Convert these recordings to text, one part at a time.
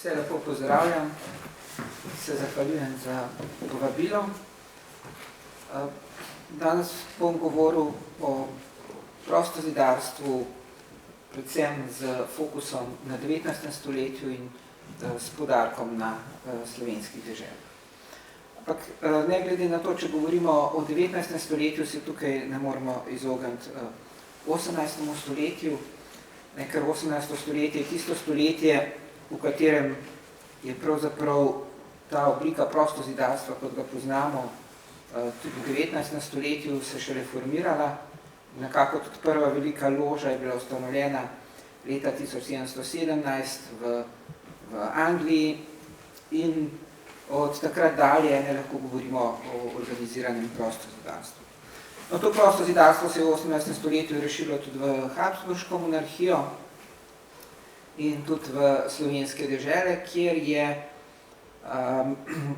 Vse lepo pozdravljam, se zahvaljujem za povabilo. Danes bom govoril o prostozidarstvu, predvsem z fokusom na 19. stoletju in s poudarkom na slovenskih deželah. Ampak ne glede na to, če govorimo o 19. stoletju, se tukaj ne moremo izogniti 18. stoletju, ker 18. stoletje je tisto stoletje, v katerem je pravzaprav ta oblika prostozidarstva, kot ga poznamo, tudi v 19. stoletju se še reformirala. Nekako tudi prva velika loža je bila ustanovljena leta 1717 v Angliji in od takrat dalje ne lahko govorimo o organiziranem prostozidarstvu. No, to prostozidarstvo se je v 18. stoletju rešilo tudi v Habsburško monarhijo in tudi v slovenske dežele, kjer je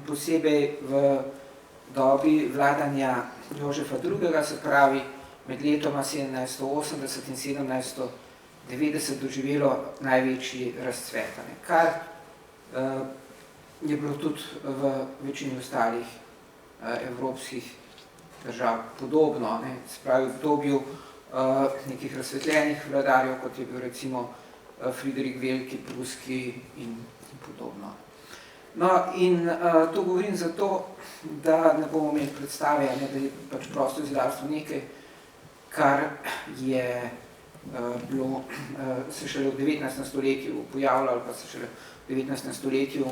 posebej v dobi vladanja Jožefa II., se pravi med letoma 1780 in 1790 doživelo največji razcvet, kar je bilo tudi v večini ostalih evropskih držav podobno, se pravi v obdobju nekih razsvetljenih vladarjev, kot je bil recimo Friderik Veliki, Pruski in podobno. No, in to govorim zato, da ne bomo imeli predstave, da je pač prostozidarstvo nekaj, kar je bilo se šele v 19. stoletju pojavljalo, ali pa se šele v 19. stoletju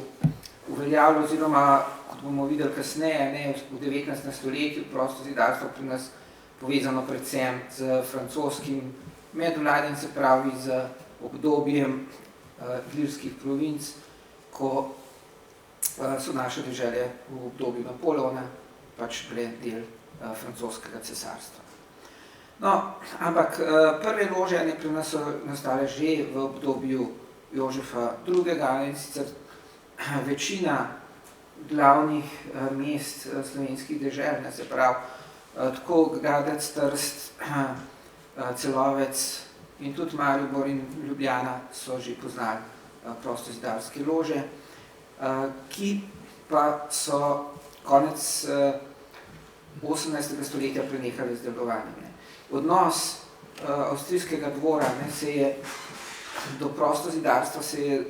uveljavljalo, oziroma, kot bomo videli kasneje, v 19. stoletju prostozidarstvo pri nas povezano predvsem z francoskim medvladjem, se pravi z obdobjem Ilirskih provinc, ko so naše dežele v obdobju Napoleona pač bile del francoskega cesarstva. No, ampak prve lože pri nas so nastale že v obdobju Jožefa II. In sicer večina glavnih mest slovenskih dežel, se pravi tako Gradec, Trst, Celovec in tudi Maribor in Ljubljana so že poznali prostozidarske lože, ki pa so konec 18. stoletja prenehali z delovanjem. Odnos avstrijskega dvora se je do prostozidarstva se je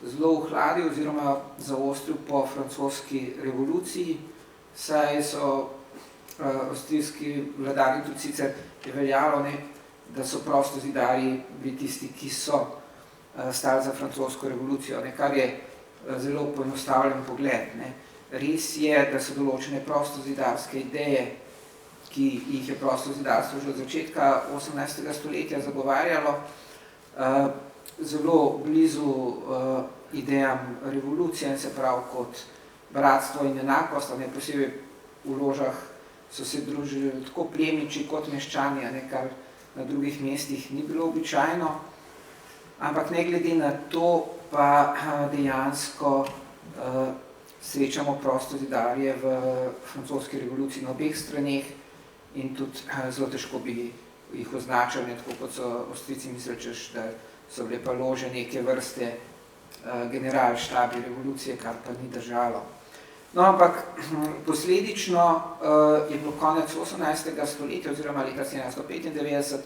zelo ohladil oziroma zaostril po francoski revoluciji, saj so avstrijski vladarji tudi sicer veljalo, da so prostozidarji bili tisti, ki so stali za francosko revolucijo, kar je zelo poenostavljen pogled. Res je, da so določene prostozidarske ideje, ki jih je prostozidarstvo že od začetka 18. stoletja zagovarjalo, zelo blizu idejam revolucije, se pravi kot bratstvo in enakost, posebej v ložah so se družili tako plemiči kot meščani, kar na drugih mestih ni bilo običajno, ampak ne glede na to pa dejansko srečamo prostozidarje v francoski revoluciji na obeh straneh in tudi zelo težko bi jih označali, tako kot so Avstrijci mislili, da so bile pa lože neke vrste generalštabi revolucije, kar pa ni držalo. No, ampak posledično je bilo konec 18. stoletja oziroma leta 1795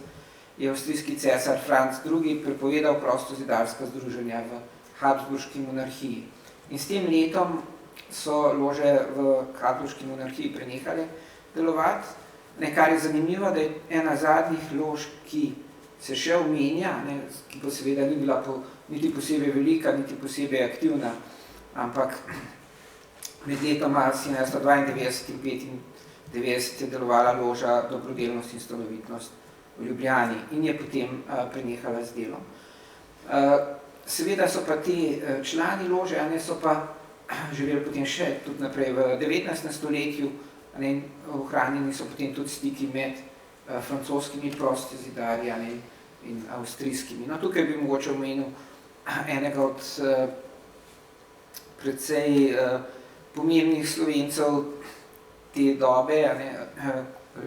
je avstrijski cesar Franc II. Prepovedal prostozidarska združenja v Habsburški monarhiji. In s tem letom so lože v Habsburški monarhiji prenehale delovati. Kar je zanimivo, da je ena zadnjih lož, ki se še omenja, ki pa seveda ni bila niti posebej velika, niti posebej aktivna, ampak med letoma 1792 in 1995 je delovala loža Dobrodelnost in stanovitnost v Ljubljani in je potem prenehala z delom. Seveda so pa ti člani lože, so pa živeli potem še tudi naprej v 19. stoletju, ohranjeni so potem tudi stiki med francoskimi prostozidarji in avstrijskimi. No, tukaj bi mogoče omenil enega od precej pomembnih Slovencev te dobe,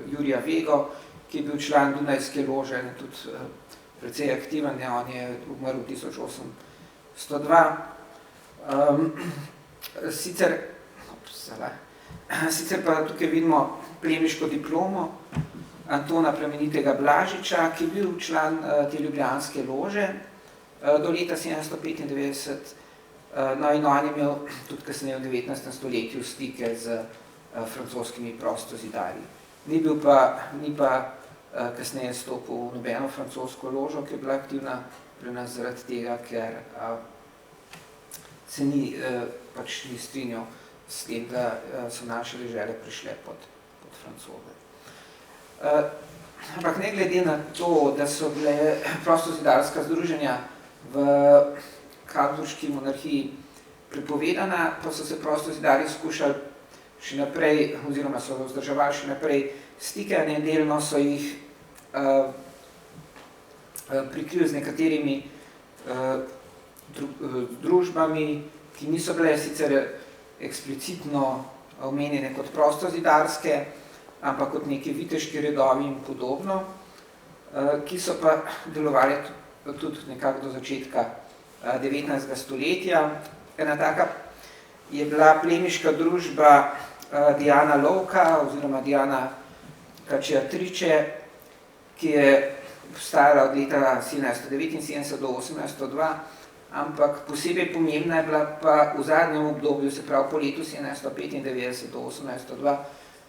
Jurija Vego, ki je bil član Dunajske lože, tudi precej aktiven, on je umrl 102. Sicer pa tukaj vidimo plemiško diplomo Antona Plemenitega Blažiča, ki je bil član te ljubljanske lože do leta 795, no in on je imel tudi kasneje v 19. stoletju stike z francoskimi prostozidarji. Ni pa kasneje stopil v nobeno francosko ložo, ki je bila aktivna pri nas zaradi tega, ker se ni strinjal s tem, da so naše dežele prišle pod Francoze. Ampak ne glede na to, da so bile prostozidarska združenja v Habsburški monarhiji prepovedana, pa so se prostozidarji skušali še naprej, oziroma so vzdrževali še naprej stike, delno so jih prikrili z nekaterimi družbami, ki niso bile sicer eksplicitno omenjene kot prostozidarske, ampak kot neki viteški redovi in podobno, ki so pa delovali tudi nekako do začetka 19. stoletja. Ena taka je bila plemiška družba Diana Lovka oziroma Diana Kačatriče, ki je obstajala od leta 1779 do 1802, ampak posebej pomembna je bila pa v zadnjem obdobju, se pravi po letu 1795 do 1802,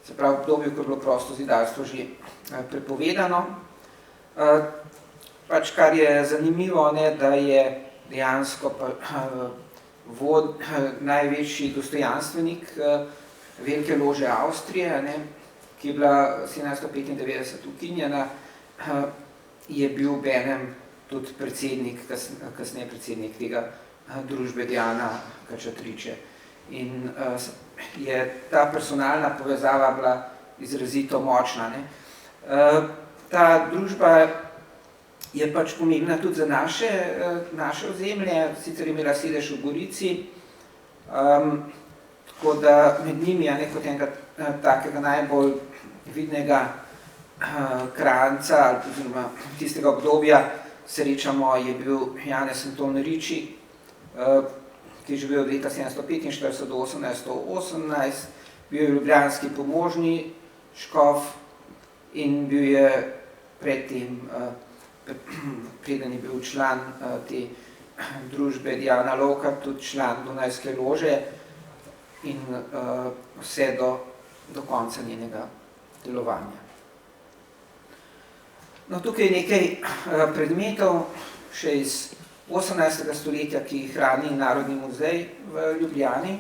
se pravi obdobju, ko je bilo prostozidarstvo že prepovedano. Kar je zanimivo, da je dejansko največji dostojanstvenik Velike lože Avstrije, ki je bila 1795 ukinjena, je bil obenem tudi predsednik, kasneje predsednik tega družbe Diana Kačatriče. In je ta personalna povezava bila izrazito močna. Ta družba je pomembna tudi za naše ozemlje, sicer je imela sedež v Gorici, tako da med njimi kot enega takega najbolj vidnega kranca, oziroma tistega obdobja srečamo, je bil Janez Anton Riči, ki je živel od leta 745 do 1818, bil je ljubljanski pomožni škof in bil je predtem, preden je bil član te družbe Diana Lovka, tudi član Dunajske lože in vse do konca njenega delovanja. No, tukaj je nekaj predmetov še iz 18. stoletja, ki jih hrani Narodni muzej v Ljubljani.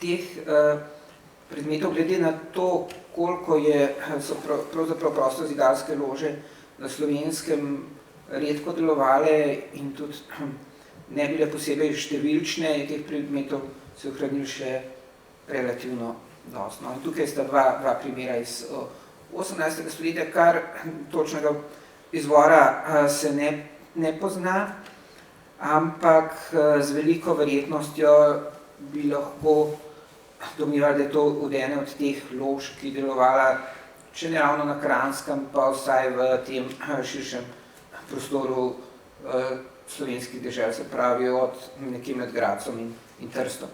Teh predmetov, glede na to, koliko so pravzaprav prostozidarske lože na Slovenskem redko delovale in tudi ne bile posebej številčne, je teh predmetov se ohranil še relativno dosti. No, tukaj sta dva primera iz 18. stoletja, kar točnega izvora se ne pozna, ampak z veliko verjetnostjo bi lahko domnevali, da je to od ene od teh lož, ki je delovala, če ne ravno na Kranjskem, pa vsaj v tem širšem prostoru slovenskih dežel, se pravi od nekje med Gradcem in Trstom.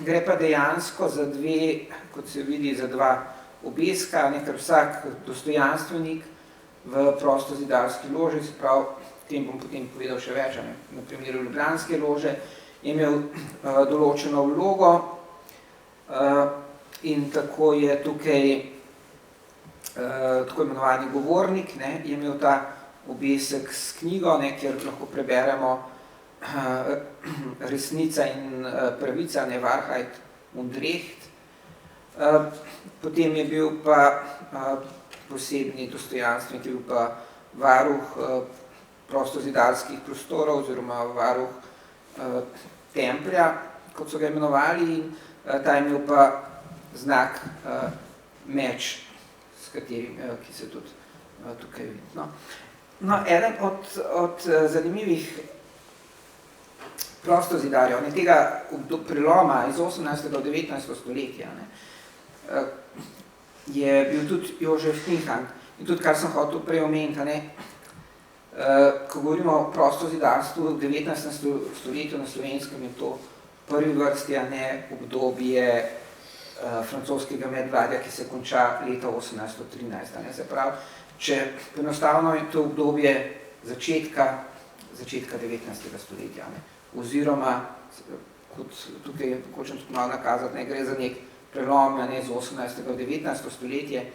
Gre pa dejansko za dve, kot se vidi, za dva obeska, ker vsak dostojanstvenik v prostozidarski loži, se pravi, tem bom potem povedal še več, na primeru ljubljanske lože, je imel določeno vlogo in tako je tukaj tako imenovani govornik, je imel ta obesek s knjigo, kjer lahko preberemo Resnica in pravica, Wahrheit und Recht. Potem je bil pa posebni dostojanstvenik, ki je bil pa varuh prostozidarskih prostorov oziroma varuh templja, kot so ga imenovali, in ta je imel pa znak meč, s katerim, ki se tudi tukaj vidi. No, eden od zanimivih prostozidarjev, tega preloma iz 18. do 19. stoletja, je bil tudi Jožef Tihan. In tudi, kar sem hotel prej omeniti, ko govorimo o prostozidarstvu v 19. stoletju na Slovenskem, je to prvi vrsti, a ne obdobje francoskega medvladja, ki se konča leta 1813. Ne? Se pravi, če enostavno je to obdobje začetka 19. stoletja, ne? Oziroma, kot tukaj hočem tudi malo nakazati, ne gre za nek prelom, ne, z 18. v 19. stoletje,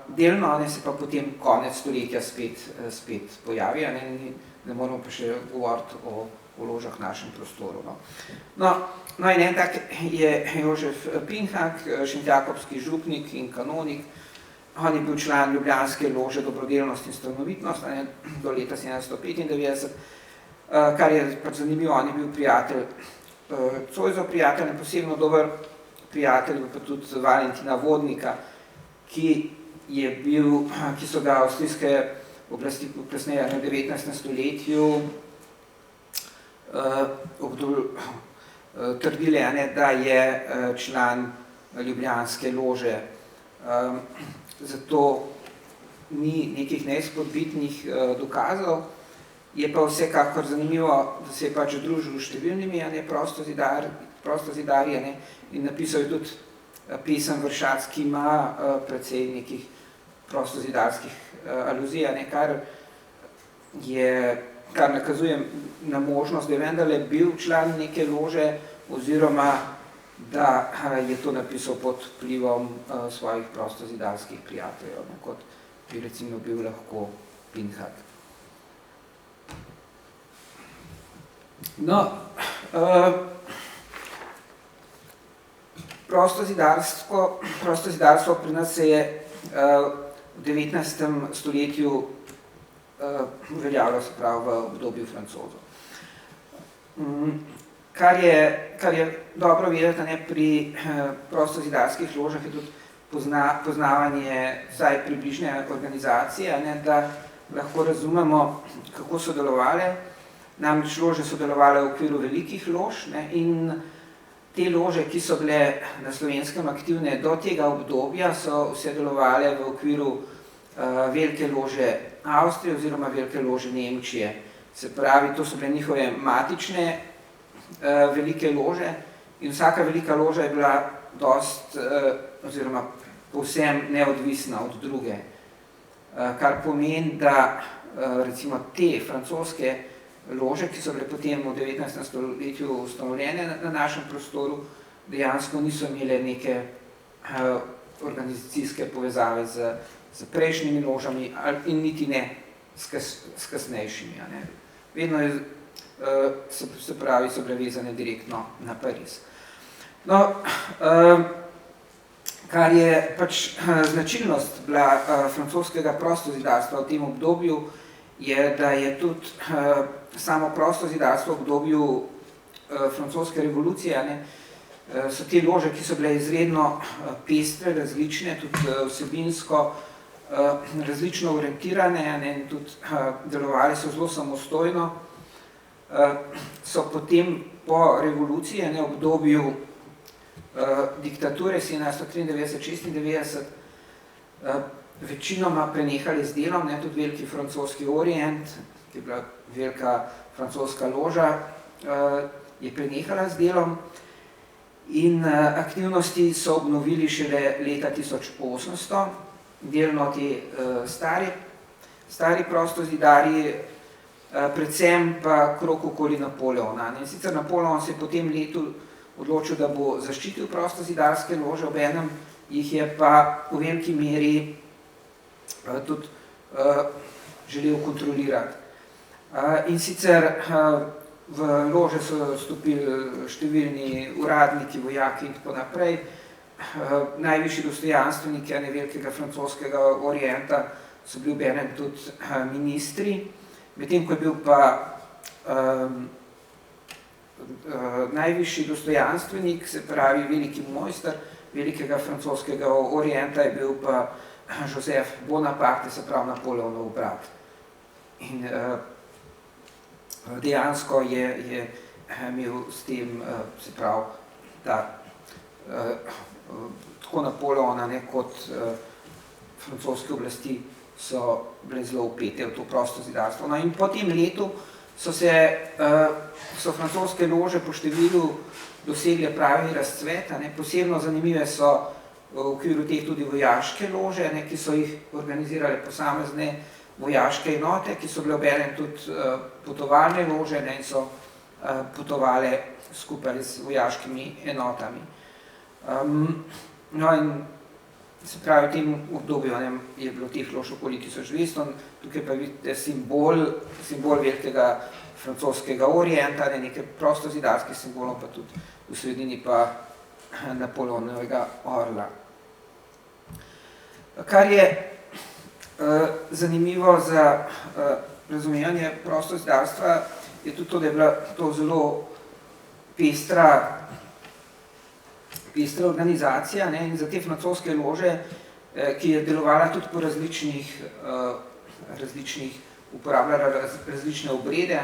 delno se pa potem konec stoletja spet pojavi, ne moramo pa še govoriti o ložah v našem prostoru. No in en tak je Jožef Pinhak, šentjakobski župnik in kanonik. On je bil član ljubljanske lože Dobrodelnost in stanovitnost do leta 1795, kar je pač zanimivo, on je bil prijatelj Zoisov prijatelj, posebno dober prijatelj, pa tudi Valentina Vodnika, ki so ga avstrijske oblasti kasneje v 19. stoletju trdile, da je član ljubljanske lože. Zato ni nekih neizpodbitnih dokazov, je pa vsekakor zanimivo, da se je pač družil s številnimi prostozidarji in napisal je tudi pesem Vršac, ki ima precej nekih prostozidarskih aluzij, kar nakazuje na možnost, da je vendarle bil član neke lože, oziroma da je to napisal pod vplivom svojih prostozidarskih prijateljev, kot bi recimo bil lahko Pinhak. No, prostozidarstvo pri nas se je v 19. stoletju uveljavljalo, se pravi, v obdobju Francozov. Kar je dobro vedeti pri prostozidarskih ložah, je tudi poznavanje vsaj približne organizacije, da lahko razumemo, kako so delovale. Namreč lože so delovale v okviru velikih lož in te lože, ki so bile na Slovenskem aktivne do tega obdobja, so vse delovale v okviru velike lože Avstrije oziroma velike lože Nemčije. Se pravi, to so bile njihove matične velike lože in vsaka velika loža je bila oziroma povsem neodvisna od druge. Kar pomeni, da recimo te francoske lože, ki so bile potem v 19. stoletju ustanovljene na našem prostoru, dejansko niso imele neke organizacijske povezave z prejšnjimi ložami in niti ne s kasnejšimi. Vedno se pravi, so bile vezane direktno na Pariz. No, kar je pač značilnost bila francoskega prostozidarstva v tem obdobju, je, da je tudi samo prostozidarstvo v obdobju francoske revolucije, so te lože, ki so bile izredno pestre, različne, tudi vsebinsko različno orientirane in tudi delovali so zelo samostojno, so potem po revoluciji, v obdobju diktature 1793-96, večinoma prenehali z delom, tudi veliki francoski Orient, ki je bila velika francoska loža, je prenehala z delom in aktivnosti so obnovili šele leta 1800, delno ti stari prostozidarji, predvsem pa krog okoli Napoleona. In sicer Napoleon se je po tem letu odločil, da bo zaščitil prostozidarske lože, obenem jih je pa v veliki meri tudi želel kontrolirati. In sicer v lože so vstopili številni uradniki, vojaki in tako naprej, najvišji dostojanstveniki velikega francoskega Orienta so bili obenem tudi ministri, medtem ko je bil pa najvišji dostojanstvenik, se pravi veliki mojster velikega francoskega Orienta, je bil pa Joseph Bonaparte, se pravi Napoleonov brat. In dejansko je imel s tem, se pravi, da tako Napoleona kot francoske oblasti so bile zelo upete v to prosto zidarstvo. No in po tem letu so francoske lože po številu dosegle pravi razcvet, posebno zanimive so v okviru teh tudi vojaške lože, ki so jih organizirale posamezne vojaške enote, ki so bile obenem tudi potovalne lože in so potovale skupaj z vojaškimi enotami. No in se pravi, v tem obdobju je bilo teh lož okoli 1200, tukaj pa vidite simbol velikega francoskega orienta, nekaj prostozidarskih simbolov, pa tudi v sredini pa Napoleonovega orla. Kar je zanimivo za razumevanje prostozidarstva, je tudi to, da je bila to zelo pestra organizacija in za te francoske lože, ki je delovala tudi po uporabljala različne obrede,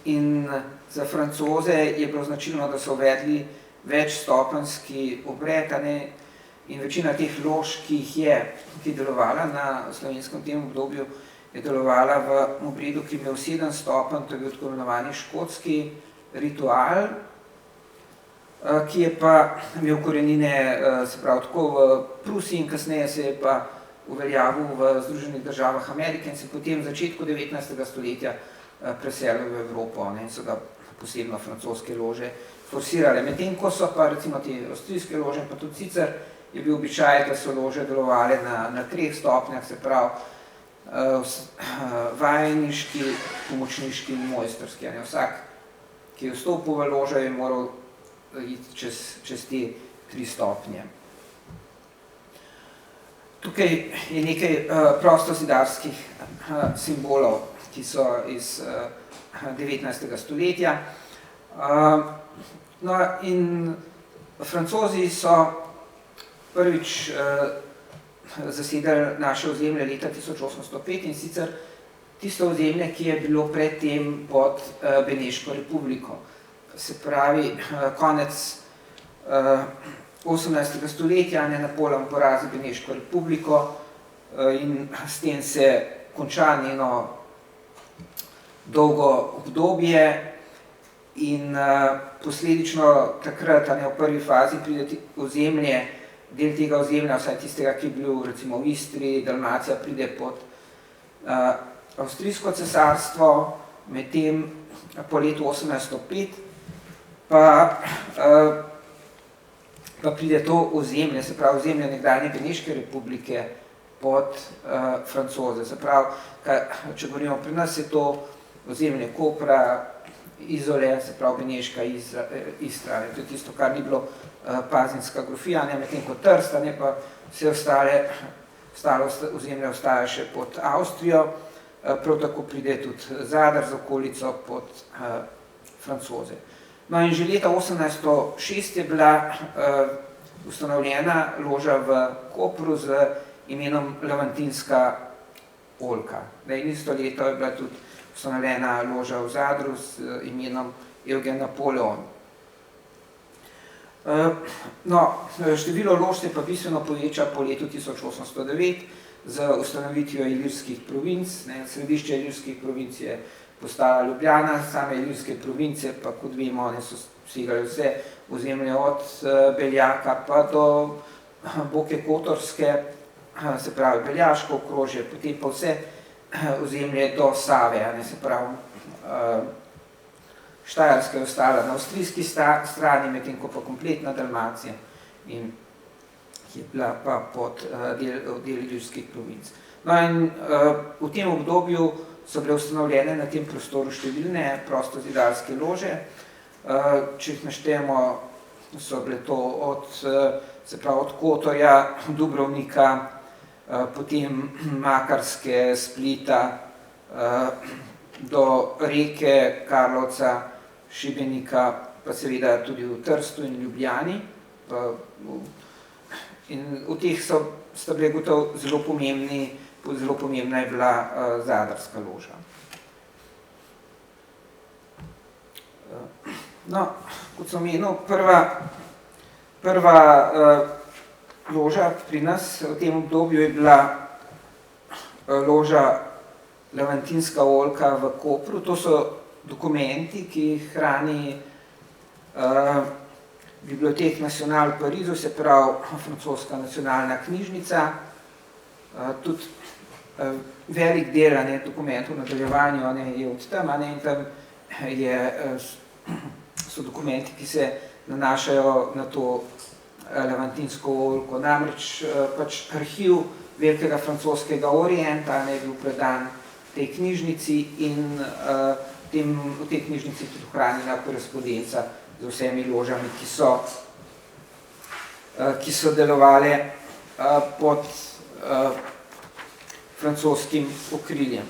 in za Francoze je bilo značilno, da so uvedli večstopenjski obred, in večina teh lož, ki je delovala na slovenskem tem obdobju, je delovala v obredu, ki je imel 7 stopenj, to je bil tako imenovani škotski ritual, ki je pa imel korenine, se pravi, tako v Prusiji in kasneje se je pa uveljavil v Združenih državah Amerike in se potem v začetku 19. stoletja preselil v Evropo in so ga posebno francoske lože forsirale. Medtem ko so pa recimo te avstrijske lože, pa tudi sicer je bil običaj, da so lože delovale na 3 stopnjah, se pravi vajeniški, pomočniški in mojstrski. Vsak, ki je vstopil v ložo, je moral iti čez te 3 stopnje. Tukaj je nekaj prostozidarskih simbolov, ki so iz 19. stoletja. No in Francozi so prvič zasedali naše ozemlje leta 1805 in sicer tisto ozemlje, ki je bilo predtem pod Beneško republiko. Se pravi, konec 18. stoletja Napoleon porazi Beneško republiko in s tem se konča njeno dolgo obdobje in posledično takrat v prvi fazi pride ozemlje, del tega ozemlja, vsaj tistega, ki je bil recimo v Istri, Dalmacija, pride pod Avstrijsko cesarstvo, medtem po letu 1805 pa pride to ozemlje, se pravi ozemlje nekdanje Beneške republike pod Francoze. Se pravi, če govorimo pri nas, je to ozemlje Kopra, Izole, se pravi Beneška Istra. To je tisto, kar ni bilo pazinska grofija, medtem kot Trst, pa vse ostalo ozemlje ostaja še pod Avstrijo, prav tako pride tudi Zadar z okolico pod Francoze. No in že leta 1806 je bila ustanovljena loža v Kopru z imenom Lamantinska oljka. In isto leto je bila tudi ustanovljena loža v Zadru z imenom Eugen Napoleon. No, število lož se pa bistveno poveča po letu 1809 z ustanovitvijo ilirskih provinc. Središče ilirskih provinc je postala Ljubljana, same ilirske province, pa kot vemo, so segali vse ozemlje od Beljaka pa do Boke Kotorske, se pravi Beljaško okrožje, potem pa vse ozemlje do Save, se pravi Štajerska je ostala na avstrijski strani, medtem ko pa kompletna Dalmacija in je bila pa pod del ilirskih provinc. No in v tem obdobju so bile ustanovljene na tem prostoru številne prostozidarske lože. Če jih naštejemo, so bile to od Kotorja, Dubrovnika, potem Makarske, Splita, do Reke, Karlovca, Šibenika, pa seveda tudi v Trstu in Ljubljani. In v teh sta bile gotovo zelo pomembna je bila Zadarska loža. No, kot sem omenil, prva loža pri nas v tem obdobju je bila loža Levantinska oljka v Kopru. To so dokumenti, ki jih hrani Bibliothèque nationale v Parizu, se pravi francoska nacionalna knjižnica. Tudi velik del dokumentov v nadaljevanju je od tam, in tam so dokumenti, ki se nanašajo na to Levantinsko oljko. Namreč pač arhiv velikega francoskega orienta je bil predan tej knjižnici in v tej knjižnici tudi ohranjena korespondenca z vsemi ložami, ki so delovale pod francoskim okriljem.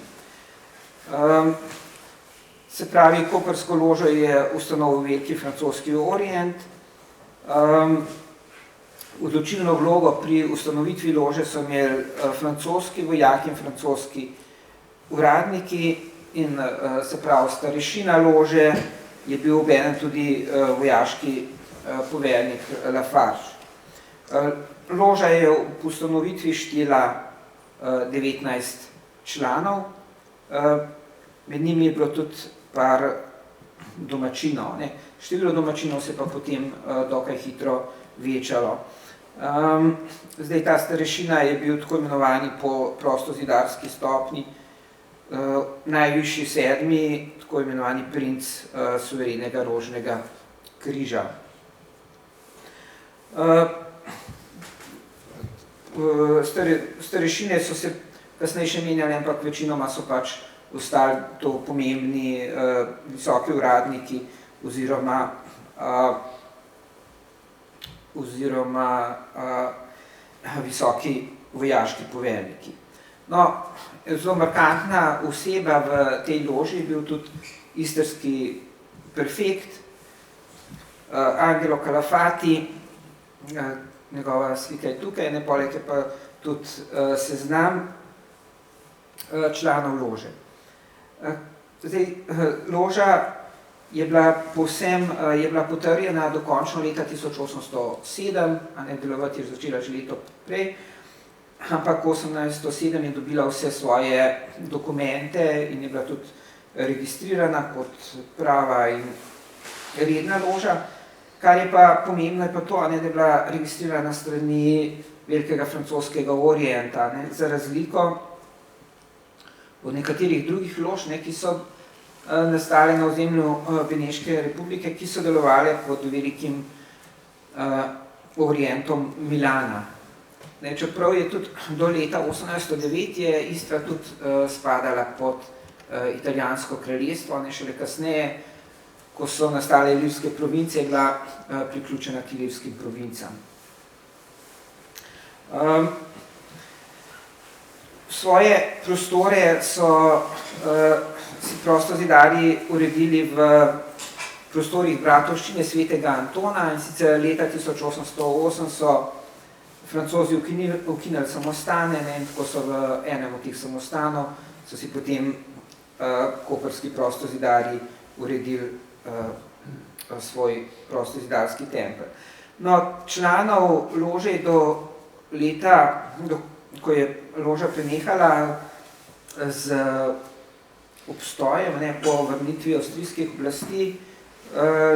Se pravi, koprsko ložo je ustanovil veliki francoski orient. Odločilno vlogo pri ustanovitvi lože so imeli francoski vojaki in francoski uradniki in se pravi starešina lože je bil obenem tudi vojaški poveljnik Lafarge. Loža je v ustanovitvi štela 19 članov, med njimi je bilo tudi par domačinov. Število domačinov se pa potem dokaj hitro večalo. Zdaj ta starešina je bil tako imenovani po prostozidarski stopnji, najvišji 7., tako imenovani princ suverenega rožnega križa. Starešine so se kasneje še menjali, ampak večinoma so pač ostali to pomembni visoki uradniki oziroma visoki vojaški poveljniki. No, zelo markantna oseba v tej loži je bil tudi istrski prefekt Angelo Calafati, njegova slika je tukaj, poleg je pa tudi seznam članov lože. Zdaj, loža je bila potrjena dokončno leta 1807, delovati je začela že leto prej, ampak 1807 je dobila vse svoje dokumente in je bila tudi registrirana kot prava in redna loža. Kar je pa pomembno, je pa to, da je bila registrirana strani velikega francoskega orienta, za razliko od nekaterih drugih lož, ki so nastale na ozemlju Beneške republike, ki so delovale pod velikim orientom Milana. Čeprav je tudi do leta 1809 je Istra tudi spadala pod italijansko kraljestvo, šele kasneje, ko so nastale ilirske province, je bila priključena k ilirskim provincam. Svoje prostore so si prostozidarji uredili v prostorih bratovščine svetega Antona, in sicer leta 1808 so Francozi ukinili samostane, in tako so v enem od teh samostanov so si potem koprski prostozidarji uredili svoj prostozidarski tempelj. No, članov lože do leta, ko je loža prenehala z obstojem, po vrnitvi avstrijskih oblasti,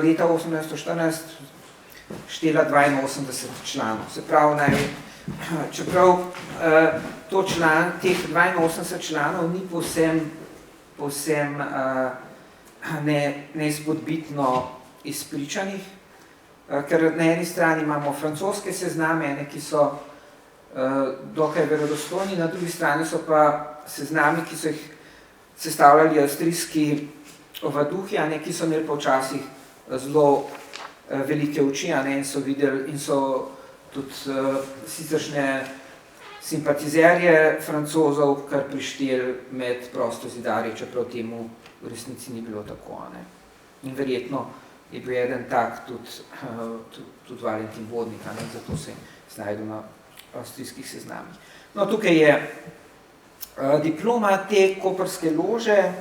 leta 1814 štela 82 članov. Se pravi, čeprav teh 82 članov ni povsem neizpodbitno izpričanih, ker na eni strani imamo francoske sezname, ki so dokaj verodostojni, na drugi strani so pa seznami, ki so jih sestavljali avstrijski ovaduhi, ki so imeli pa včasih zelo velike oči, in so videli in so tudi siceršnje simpatizerje Francozov kar prišteli med prostozidarji, čeprav temu v resnici ni bilo tako. In verjetno je bil eden tak tudi Valentin Vodnik, zato se znajdu na avstrijskih seznamih. No, tukaj je diploma te koprske lože,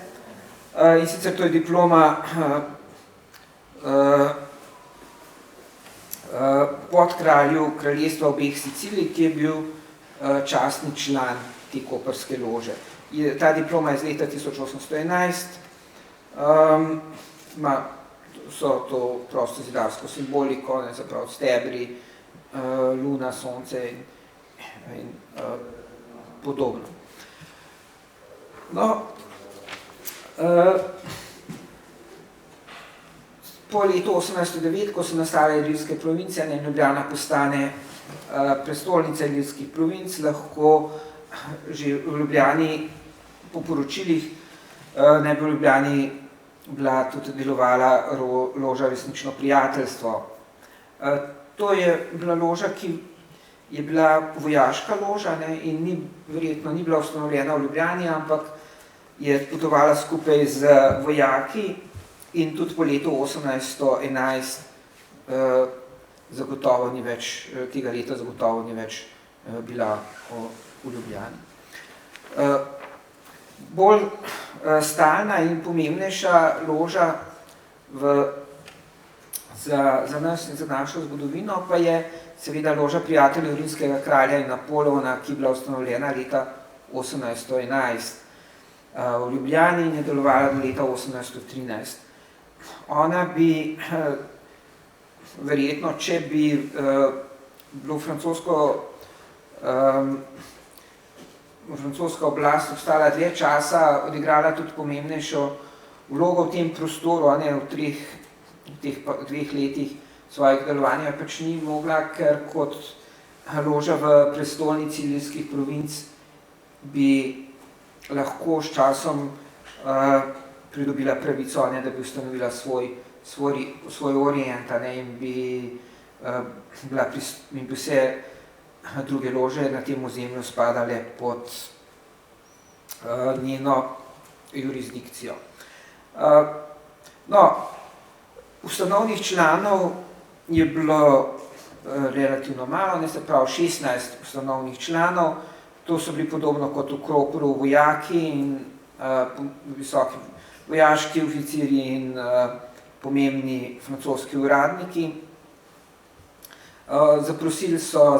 in sicer to je diploma podkralju kraljestva obeh Sicilij, ki je bil častni član te koprske lože. Ta diploma je iz leta 1811, so to prostozidarsko simboliko, se pravi stebri, luna, sonce in podobno. No, po letu 1809, ko so nastale Ilirske province in Ljubljana postane prestolnica Ilirskih provinc, lahko že v Ljubljani po poročilih naj bi v Ljubljani bila tudi delovala loža Resnično prijateljstvo. To je bila loža, ki je bila vojaška loža, ne, in verjetno ni bila ustanovljena v Ljubljani, ampak je potovala skupaj z vojaki in tudi po letu 1811 zagotovo ni več, tega leta zagotovo ni več bila v Ljubljani. Bolj stalna in pomembnejša loža za nas in za našo zgodovino pa je seveda loža prijateljev rimskega kralja in Napoleona, ki je bila ustanovljena leta 1811 v Ljubljani in je delovala do leta 1813. Ona bi verjetno, če bi bilo francoska oblast obstala dlje časa, odigrala tudi pomembnejšo vlogo v tem prostoru, ne, v teh dveh letih svojih delovanja pač ni mogla, ker kot loža v prestolnici Ilirskih provinc bi lahko s časom pridobila pravico, ne, da bi ustanovila svoj orient, ne, in bi vse druge lože na tem ozemlju spadale pod njeno jurisdikcijo. No, ustanovnih članov je bilo relativno malo, ne, se pravi 16 ustanovnih članov, to so bili podobno kot v Kopru vojaki in visoki vojaški oficirji in pomembni francoski uradniki. Zaprosili so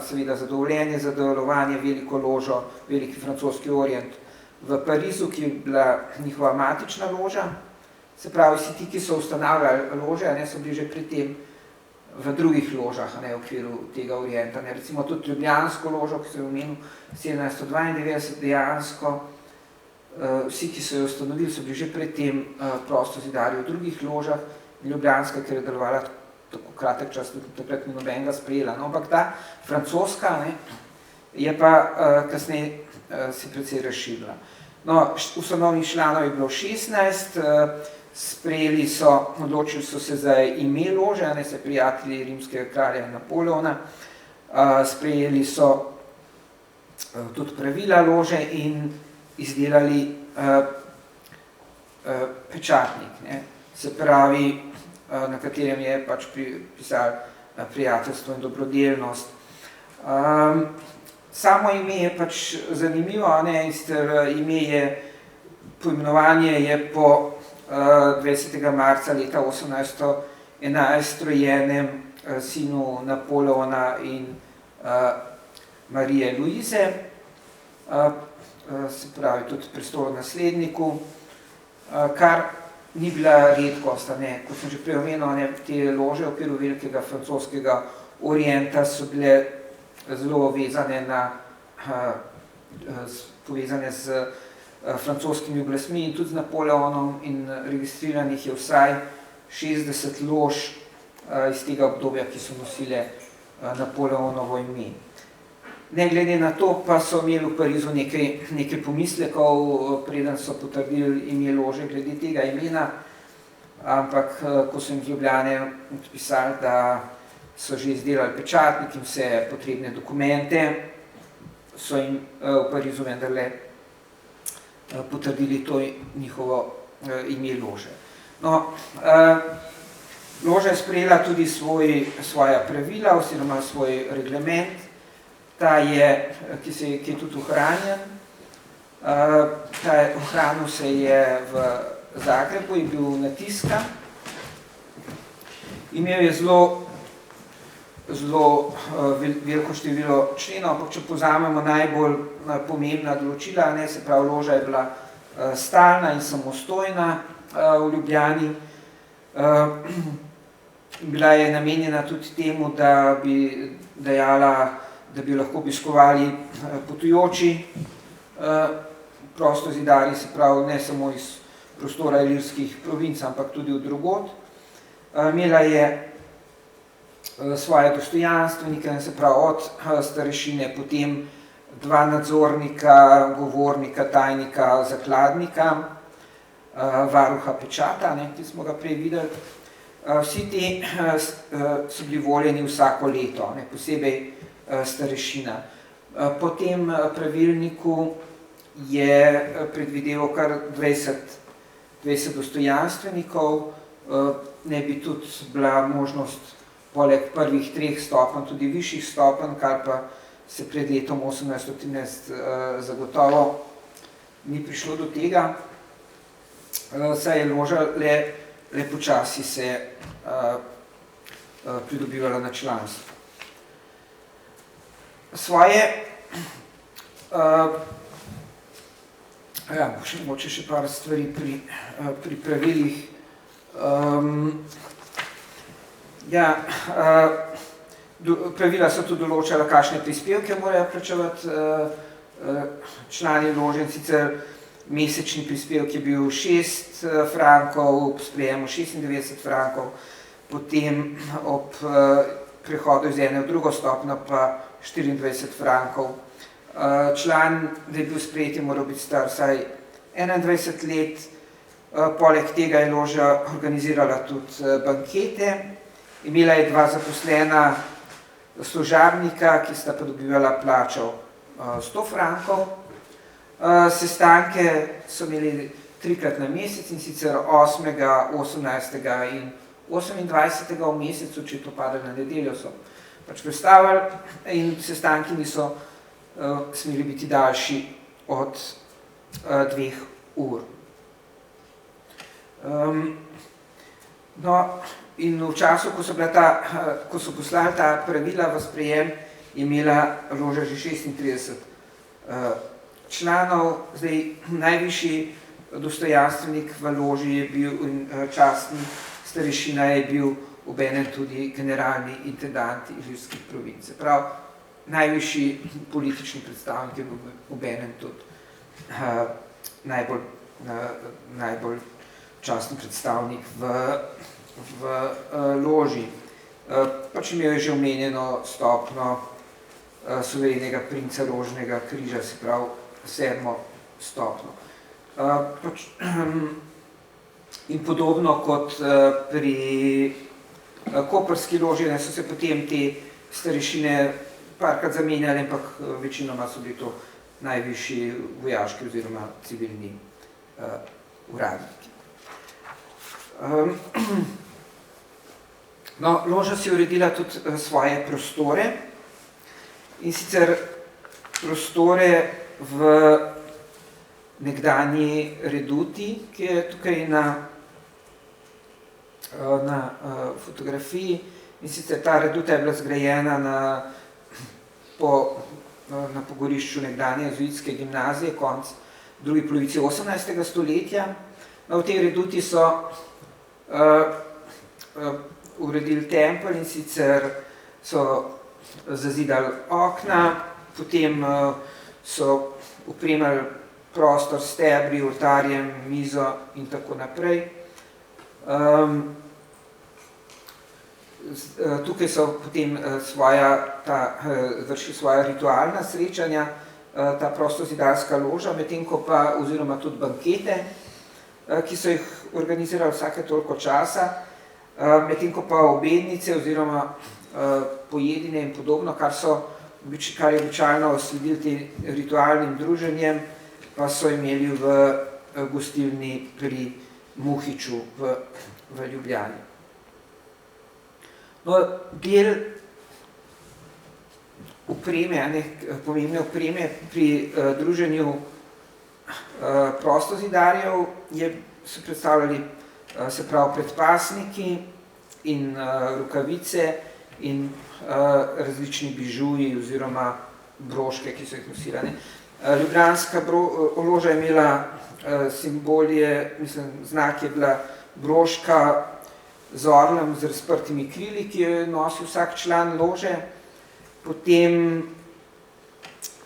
seveda za dovoljenje za delovanje veliko ložo, veliki francoski orient v Parizu, ki je bila njihova matična loža. Se pravi, vsi ti, ki so ustanavljali lože, ne, so bili že pri tem v drugih ložah, ne, v okviru tega orienta. Ne. Recimo tudi ljubljansko ložo, ki se je omenil 1792, dejansko vsi, ki so jo ustanovili, so bili že pred tem prostozidarji v drugih ložah. Ljubljanska, ker je delovala tako kratek čas, tudi takrat ni nobenega sprejela. No, ampak ta francoska, ne, je pa kasneje se precej razširila. No, ustanovnih članov je bilo 16, odločili so se za ime lože, ne, se prijatelji rimskega kralja Napoleona, sprejeli so tudi pravila lože in izdelali pečatnik, ne, se pravi, na katerem je pač pisal prijateljstvo in dobrodelnost. Samo ime je pač zanimivo, ne, ime je, poimenovanje je po 20. marca leta 1811 rojenem sinu Napoleona in Marije Luize, se pravi tudi prestolonasledniku, kar ni bila redkost, ne. Kot sem že prej omenil, ne, te lože v okviru velikega francoskega orienta so bile zelo povezane z francoskimi oblastmi in tudi z Napoleonom in registriranih je vsaj 60 lož iz tega obdobja, ki so nosile Napoleonovo ime. Ne glede na to pa so imeli v Parizu nekaj pomislekov, preden so potrdili ime lože glede tega imena, ampak ko so jim z Ljubljane odpisali, da so že izdelali pečatnik in vse potrebne dokumente, so jim v Parizu vendarle potrdili to njihovo ime lože. No, loža je sprejela tudi svoja pravila oziroma svoj reglement, ki je tudi ohranjen. Ohranil se je v Zagrebu in bil natiskan. Imel je zelo zelo veliko število členov, ampak če povzamemo najbolj pomembna določila, se pravi, loža je bila stalna in samostojna v Ljubljani. Bila je namenjena tudi temu, da bi dajala, da bi lahko obiskovali potujoči prostozidarji, se pravi, ne samo iz prostora ilirskih provinc, ampak tudi od drugod. Imela je svoje dostojanstvenike, se pravi, od starešine, potem dva nadzornika, govornika, tajnika, zakladnika, varuha pečata, ki smo ga prej videli. Vsi ti so bili voljeni vsako leto, posebej starešina. Po tem pravilniku je predvideval kar 20 dostojanstvenikov, ne bi tudi bila možnost poleg prvih 3 stopenj, tudi višjih stopenj, kar pa se pred letom 1813 zagotovo ni prišlo do tega, saj je loža le počasi se pridobivala na članstvo. Svoje, mogoče še par stvari pri pravilih. Pravila so tudi določala, kakšne prispevke morajo plačevati člani lože, in sicer mesečni prispevek je bil 6 frankov, ob sprejemu 96 frankov, potem ob prehodu iz ene v drugo stopnjo pa 24 frankov. Član, da je bil sprejet, je moral biti star vsaj 21 let, poleg tega je loža organizirala tudi bankete, imela je 2 zaposlena služabnika, ki sta pa dobivala plačo 100 frankov. Sestanke so imeli 3-krat na mesec, in sicer 8., 18. in 28. v mesecu, če to pade na nedeljo, so pač predstavili, in sestanki niso smeli biti daljši od 2 ur. No, in v času, ko so poslali ta pravila v sprejem, je imela loža že 36 članov. Zdaj, najvišji dostojanstvenik v loži je bil in častni starešina je bil obenem tudi generalni intendant ilirskih provinc. Prav, najvišji politični predstavnik je bil obenem tudi najbolj častni predstavnik v loži. Pač imel je že omenjeno stopno suverenega princa Rožnega križa, se pravi 7. stopno. In podobno kot pri koprski loži, so se potem te starešine parkrat zamenjali, ampak večinoma so bili to najvišji vojaški oziroma civilni uradniki. No, loža si uredila tudi svoje prostore, in sicer prostore v nekdanji reduti, ki je tukaj na fotografiji, in sicer ta reduta je bila zgrajena na pogorišču nekdanje jezuitske gimnazije, konc drugi polovici 18. stoletja. V tej reduti so uredili tempelj, in sicer so zazidali okna, potem so opremili prostor s stebri, oltarjem, mizo in tako naprej. Tukaj so potem vršili svoja ritualna srečanja, ta prostozidarska loža, medtem ko pa, oziroma tudi bankete, ki so jih organizirali vsake toliko časa, medtem ko pa obednice oziroma pojedine in podobno, kar je običajno sledili tem ritualnim druženjem, pa so imeli v gostilni pri Muhiču v Ljubljani. No, del opreme, pomembne opreme pri druženju prostozidarjev so predstavljali, se pravi, predpasniki in rokavice in različni bižuji oziroma broške, ki so jih nosila. Ljubljanska loža je imela simbolje, znak je bila broška z orlem z razprtimi krili, ki jo je nosil vsak član lože. Potem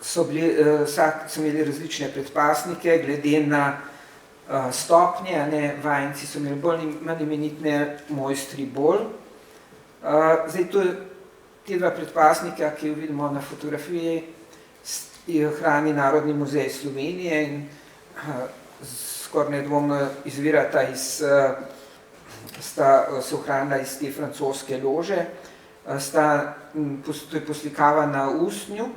so imeli različne predpasnike, glede na stopnje, vajenci so imeli bolj imenitne, mojstri bolj. Zdaj, te dva predpasnika, ki jo vidimo na fotografiji, hrani Narodni muzej Slovenije in skoraj nedvomno izvirata sta se ohranila iz te francoske lože. To je poslikava na usnju.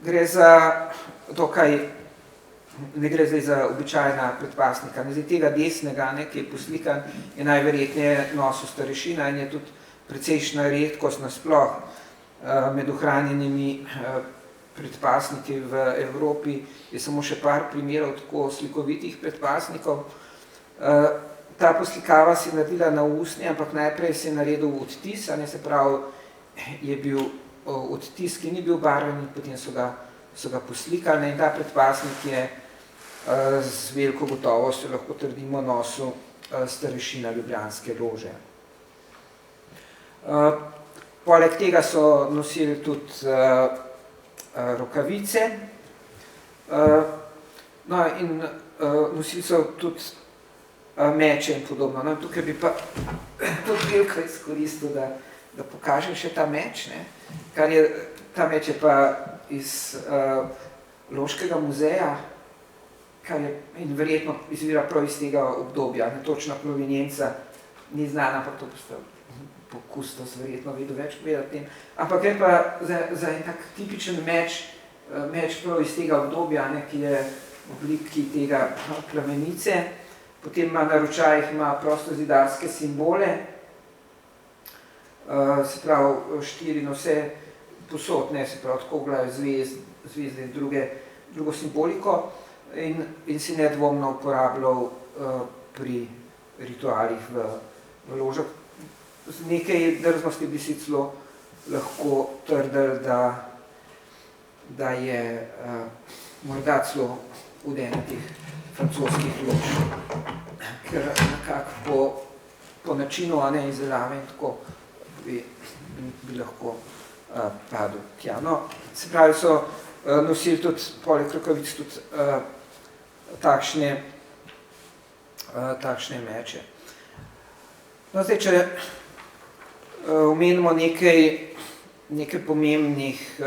Gre za dokaj, ne gre zdaj za običajna predpasnika. Zdaj, tega desnega, ki je poslikan, je najverjetneje nosil starešina in je tudi precejšnja redkost nasploh med ohranjenimi predpasniki v Evropi. Je samo še par primerov tako slikovitih predpasnikov. Ta poslikava se je naredila na usnje, ampak najprej se je naredil odtis, se pravi, je bil odtis, ki ni bil barven, in potem so ga poslikali in ta predpasnik je z veliko gotovostjo, lahko trdimo, nosil starešina ljubljanske lože. Poleg tega so nosili tudi rokavice, in nosili so tudi meče in podobno. Tukaj bi pa tudi veliko izkoristil, da pokažem še ta meč. Ta meč je pa iz Loškega muzeja, in verjetno izvira prav iz tega obdobja. Točno provenienca ni znana, ampak to postavlja. Kustos verjetno vedel več povedati tem. Ampak je pa za en tak tipičen meč prav iz tega obdobja, ki je v obliki tega plamenice. Potem ima na ročajih prostozidarske simbole, se pravi 4 nose posod, se pravi tako glajo zvezde in drugo simboliko in si nedvomno uporabljal pri ritualih v ložah. Z nekaj drznosti bi si celo lahko trdili, da je morda celo od ene teh francoskih lož, ker nekako po načinu izdelave in tako bi lahko padel tja. Se pravi, so nosili tudi poleg rokavic tudi takšne meče. Zdaj, če omenimo nekaj pomembnih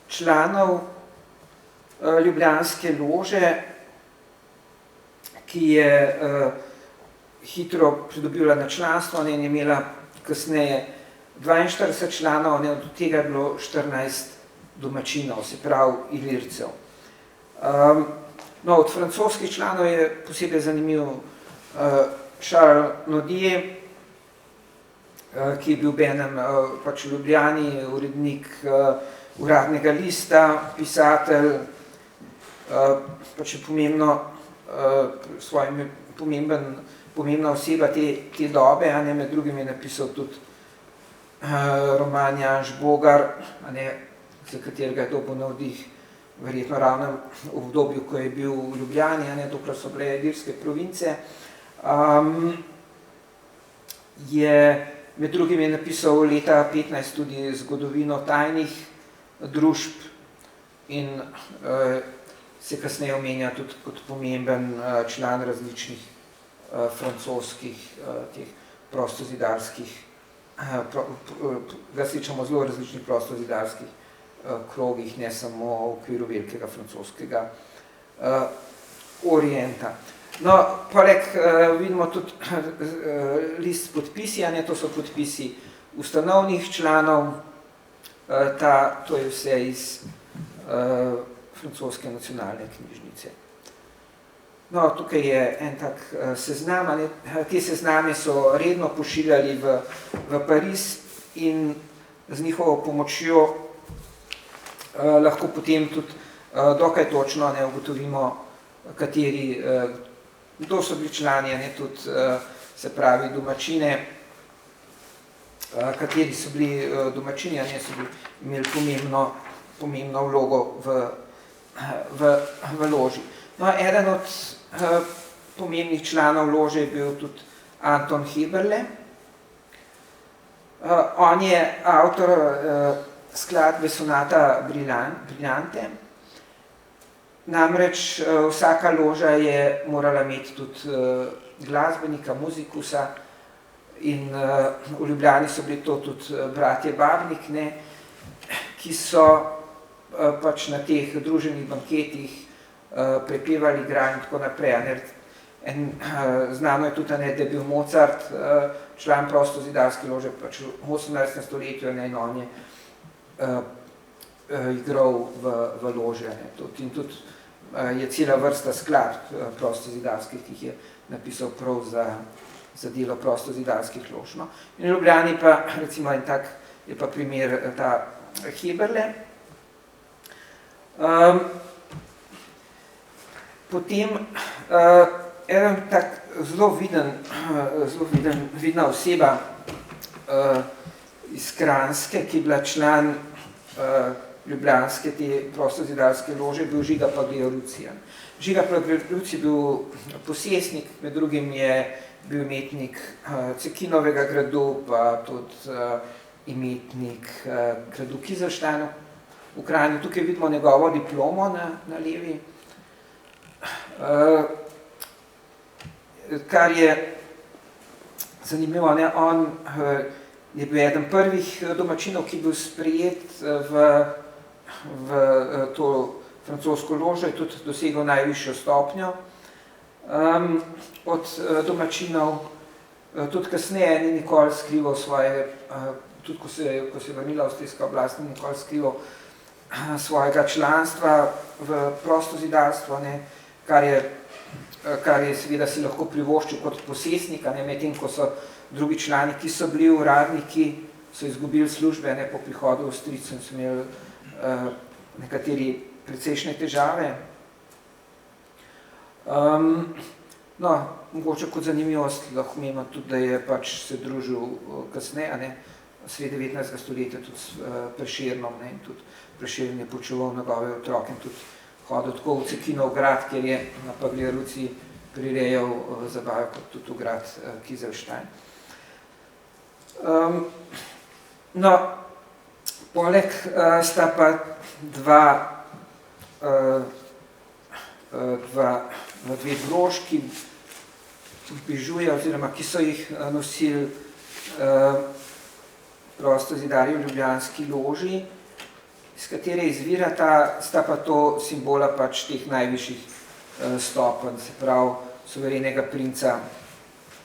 članov ljubljanske lože, ki je hitro pridobila na članstvo in je imela kasneje 42 članov, od tega je bilo 14 domačinov, se pravi ilircev. Od francoskih članov je posebej zanimiv Charles Nodier, ki je bil benem v Ljubljani, urednik uradnega lista, pisatelj, je pomembna oseba te dobe, med drugim je napisal tudi roman Janž Bogar, za katerega je dobil navdih verjetno ravno v obdobju, ko je bil v Ljubljani, dokler so bile ilirske province. Med drugim je napisal leta 15 tudi zgodovino tajnih družb in se kasneje omenja tudi kot pomemben član različnih francoskih prostozidarskih, ga sličamo zelo različnih prostozidarskih krogih, ne samo v okviru velikega francoskega orienta. Poleg vidimo tudi list s podpisi, to so podpisi ustanovnih članov, to je vse iz francoske nacionalne knjižnice. Tukaj je en tak seznam, te sezname so redno pošiljali v Pariz in z njihovo pomočjo lahko potem tudi dokaj točno ugotovimo, kdo so bili člani, tudi se pravi domačine, kateri so bili domačini, so imeli pomembno vlogo v loži. No, eden od pomembnih članov lože je bil tudi Anton Heberle. On je avtor skladbe Sonata Brillante. Namreč vsaka loža je morala imeti tudi glasbenika, muzikusa in v Ljubljani so bili to tudi bratje Babnik, ki so pač na teh druženih banketih prepevali, igrali in tako naprej. Znano je tudi, da je bil Mozart član prostozidarske lože pač v 18. stoletju in on je igral v lože. In tudi je cela vrsta skladb prostozidarskih, ki jih je napisal prav za delo prostozidarskih lož. No. In v Ljubljani pa, recimo en tak, je pa primer ta Heberle. Potem eden tak zelo vidna oseba iz Kranjske, ki je bila član ljubljanske te prostozidarske lože, bil Žiga Pagliarucija. Žiga Pagliarucija je bil posestnik, med drugim je bil imetnik Cekinovega gradu, pa tudi imetnik gradu Kizerstein v Kranju. Tukaj vidimo njegovo diplomo na levi. Kar je zanimivo, on je bil eden prvih domačinov, ki je bil sprejet v to francosko ložo, je tudi dosegel najvišjo stopnjo od domačinov. Tudi kasneje ni nikoli skrival svoje, tudi ko se je vrnila avstrijska oblast, ni nikoli skrival svojega članstva v prostozidarstvo, kar je seveda si lahko privoščil kot posestnik, medtem ko so drugi člani, ki so bili uradniki, so izgubili službe, po prihodu Avstrijcev so imeli nekateri precejšnje težave. No, mogoče kot zanimivost lahko imamo tudi, da je pač se družil kasneje, sredi 19. stoletja tudi s Prešernom, in tudi Prešeren je počeval njegove otroke in tudi hodil tako v Cekinov grad, kjer je na Pagliaruciji prirejal zabave, kot tudi v grad Kizerstein. No, poleg sta pa dve broški bižuje, oziroma ki so jih nosili prostozidarji v ljubljanski loži, iz katere izvirata, sta pa to simbola pač teh najvišjih stopenj, se pravi suverenega princa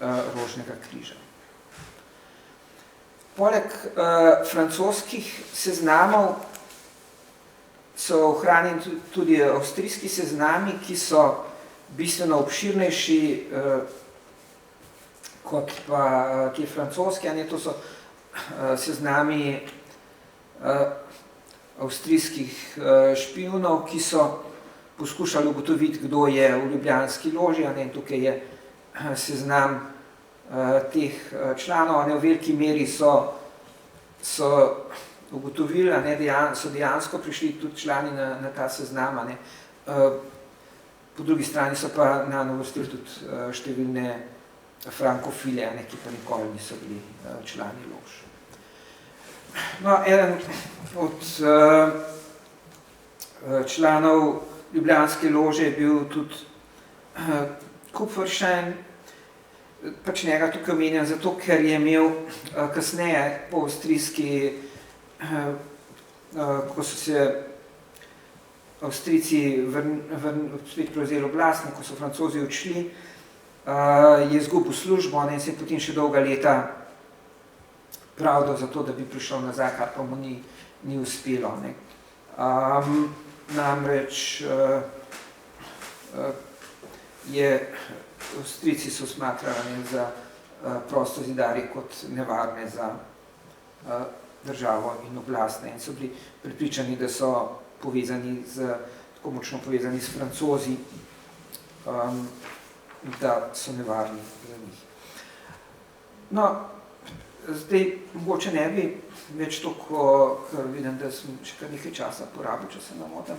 Rožnega križa. Poleg francoskih seznamov so ohranjeni tudi avstrijski seznami, ki so bistveno obširnejši kot pa ti francoski, to so seznami avstrijskih špijunov, ki so poskušali ugotoviti, kdo je v ljubljanski loži, in tukaj je seznam teh članov, v veliki meri so ugotovili, so dejansko prišli tudi člani na ta seznam, po drugi strani so pa uvrstili tudi številne frankofile, ki pa nikoli niso bili člani lož. No, eden od članov ljubljanske lože je bil tudi Kupferstein. Pač njega tukaj omenjam zato, ker je imel kasneje po avstrijski, ko so se Avstrijci spet prevzeli oblast, ko so Francozi odšli, je izgubil službo in se je potem še dolga leta pravdal za to, da bi prišel nazaj, kar pa mu ni uspelo. Namreč Avstrijci so smatrali za prostozidarje kot nevarne za državo in oblast, in so bili prepričani, da so tako močno povezani s Francozi, da so nevarni za njih. No, zdaj mogoče ne bi več toliko, ker vidim, da sem še kar nekaj časa porabil, če se ne motim.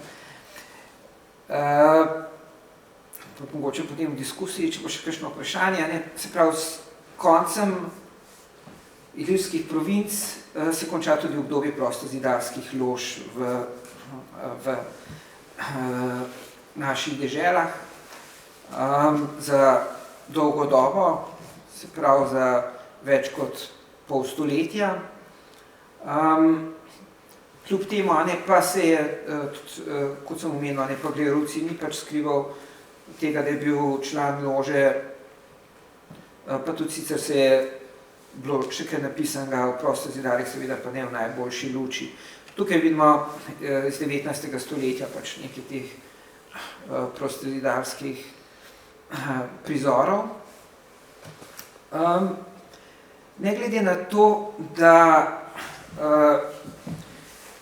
Mogoče potem v diskusiji, če bo še kakšno vprašanje, ne? Se pravi, s koncem Ilirskih provinc se konča tudi obdobje prostozidarskih lož v naših deželah. Za dolgo dobo, se pravi za več kot pol stoletja. Kljub temu, pa se je, kot sem omenil, pa Gleruci ni pač skrival tega, da je bil član lože, pa tudi sicer se je bilo še kaj napisanega v prostozidarjih, seveda pa ne v najboljši luči. Tukaj vidimo iz 19. stoletja pač nekaj teh prostozidarskih prizorov. Ne glede na to, da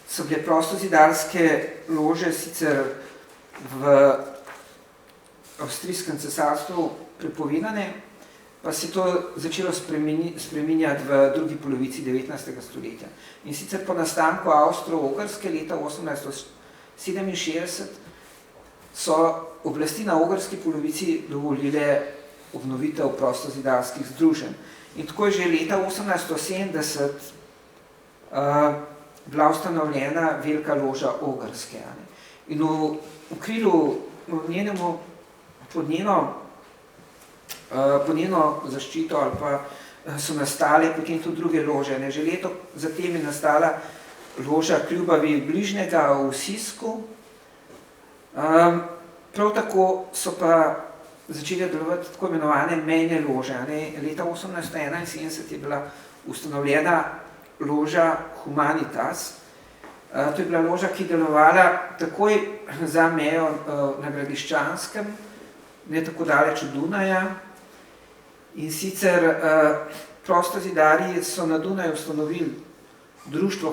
so bile prostozidarske lože sicer v avstrijskem cesarstvu prepovedane, pa se je to začelo spreminjati v drugi polovici 19. stoletja. In sicer po nastanku Avstro-Ogrske leta 1867 so oblasti na ogrski polovici dovolile obnovitev prostozidarskih združenj. In tako je že leta 1870 bila ustanovljena Velika loža Ogrske. In v okviru pod njeno zaščito ali pa so nastale potem tudi druge lože. Že leto zatem je nastala loža Kljubavi bližnjega v Sisku. Prav tako so pa začeli delovati tako imenovane mejne lože. Leta 1871 je bila ustanovljena loža Humanitas. To je bila loža, ki je delovala takoj za mejo na Gradiščanskem, ne tako daleč od Dunaja. In sicer prostozidarji so na Dunaju ustanovili društvo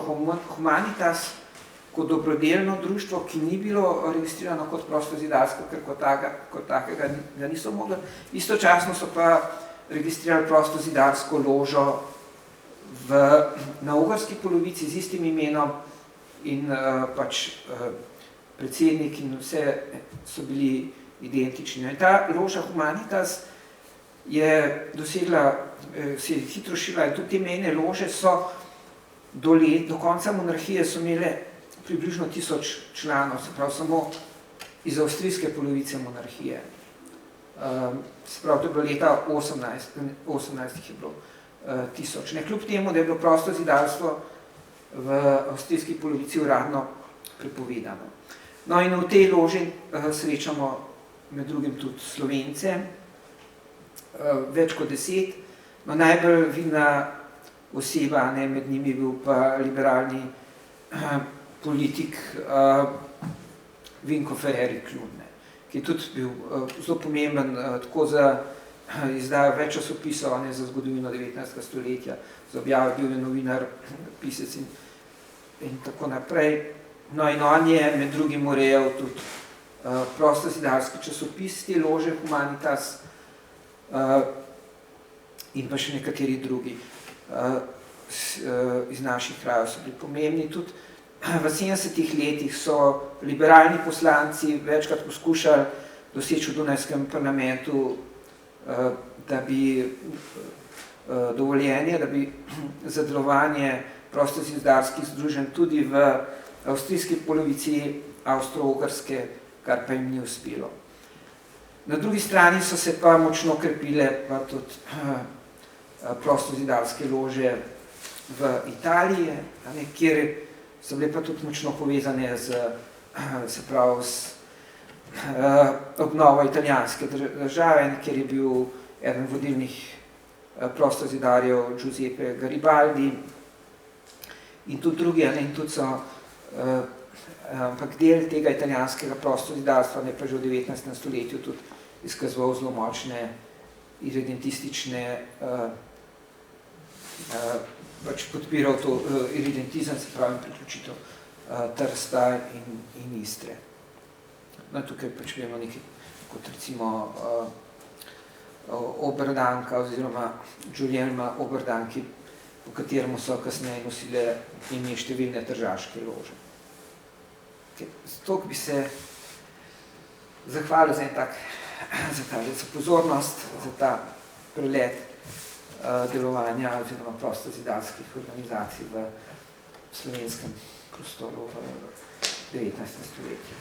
Humanitas kot dobrodelno društvo, ki ni bilo registrirano kot prostozidarsko, ker kot takega ga niso mogli. Istočasno so pa registrirali prostozidarsko ložo na ogrski polovici z istim imenom in pač predsednik in vse so bili identični. In ta loža Humanitas je dosegla, se je hitro širila in tudi te mejne lože so do konca monarhije so imele približno 1000 članov, se pravi samo iz avstrijske polovice monarhije. Se pravi, to je bilo leta 18 jih je bilo 1000. Kljub temu, da je bilo prostozidarstvo v avstrijski polovici uradno prepovedano. No in v tej loži srečamo med drugim tudi Slovence, več kot 10, no najbolj vidna oseba, med njimi bil pa liberalni politik Vinko Ferreri Klun, ki je tudi bil zelo pomemben tako za izdajo več časopisov za zgodovino 19. stoletja, za objave bil je novinar, pisec in tako naprej. No in on je med drugim urejal tudi prostozidarski časopis te lože Humanitas in pa še nekateri drugi iz naših krajev so bili pomembni. Tudi v 70. letih so liberalni poslanci večkrat poskušali doseči v Dunajskem parlamentu, da bi dovoljenje, da bi za delovanje prostozidarskih združenj tudi v avstrijski polovici Avstro-Ogrske, kar pa jim ni uspelo. Na drugi strani so se pa močno krepile pa tudi prostozidarske lože v Italiji, kjer so bile pa tudi močno povezane z obnovo italijanske države, kjer je bil eden vodilnih prostozidarjev Giuseppe Garibaldi in tudi drugi, in tudi so ampak del tega italijanskega prostozidarstva je pa že v 19. stoletju tudi izkazoval zelo močne irredentistične, pač podpiral to irredentizem, se pravi priključitev Trsta in Istre. No, tukaj pač vemo nekaj, kot recimo Oberdanka oziroma Giulielma Oberdan, ki po katerem so kasneje nosile ime številne tržaške lože. Zato bi se zahvalil za pozornost, za ta prelet delovanja oziroma prostozidarskih organizacij v slovenskem prostoru v 19. stoletju.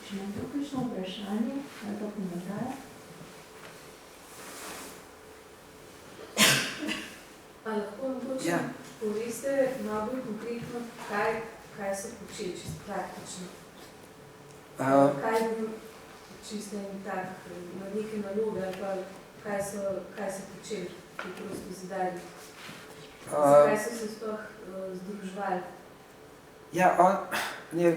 Če imam tukajšno vprašanje, ali pa komentar? A lahko mogoče poveste malo bolj konkretno, kaj so počeli čisto praktično? Kaj je bil čisto en tak, na neke naloge, ali pa kaj so počeli pri prostozidari? Zakaj so se sploh združevali?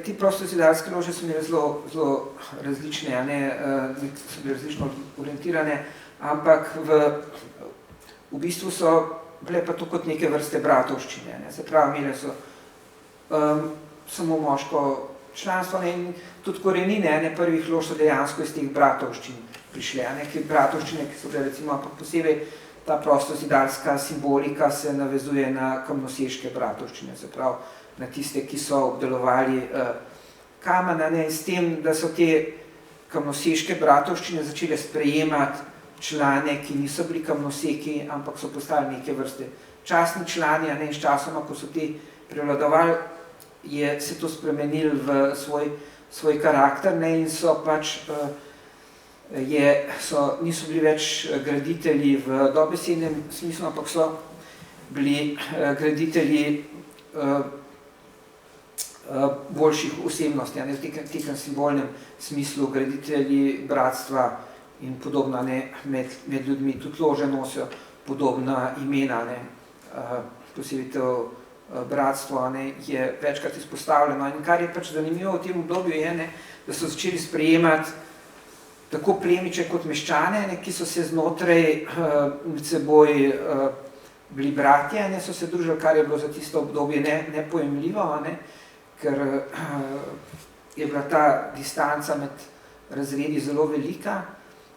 Ti prostozidarske lože so bile zelo različne, so bile različno orientirane, ampak v bistvu so bile pa to kot neke vrste bratovščine. Se pravi, imele so samo moško članstvo in tudi korenine prvih lož so dejansko iz teh bratovščin prišle. Neke bratovščine, ki so bile recimo posebej ta prostozidarska simbolika se navezuje na kamnoseške bratovščine, se pravi na tiste, ki so obdelovali kamen, s tem, da so te kamnoseške bratovščine začele sprejemati člane, ki niso bili kamnoseki, ampak so postali neke vrste častni člani, in s časoma, ko so ti prevladovali, se to spremenili v svoj karakter, in so pač niso bili več graditelji v dobesednem smislu, ampak so bili graditelji boljših osebnosti, v tekem simbolnem smislu, graditelji bratstva in podobno, med ljudmi. Tudi lože nosijo podobna imena, posebej to bratstvo je večkrat izpostavljeno. In kar je pač zanimivo v tem obdobju je, da so začeli sprejemati tako plemiče kot meščane, ki so se znotraj med seboj bili bratje, so se družili, kar je bilo za tisto obdobje nepojemljivo, ker je bila ta distanca med razredi zelo velika.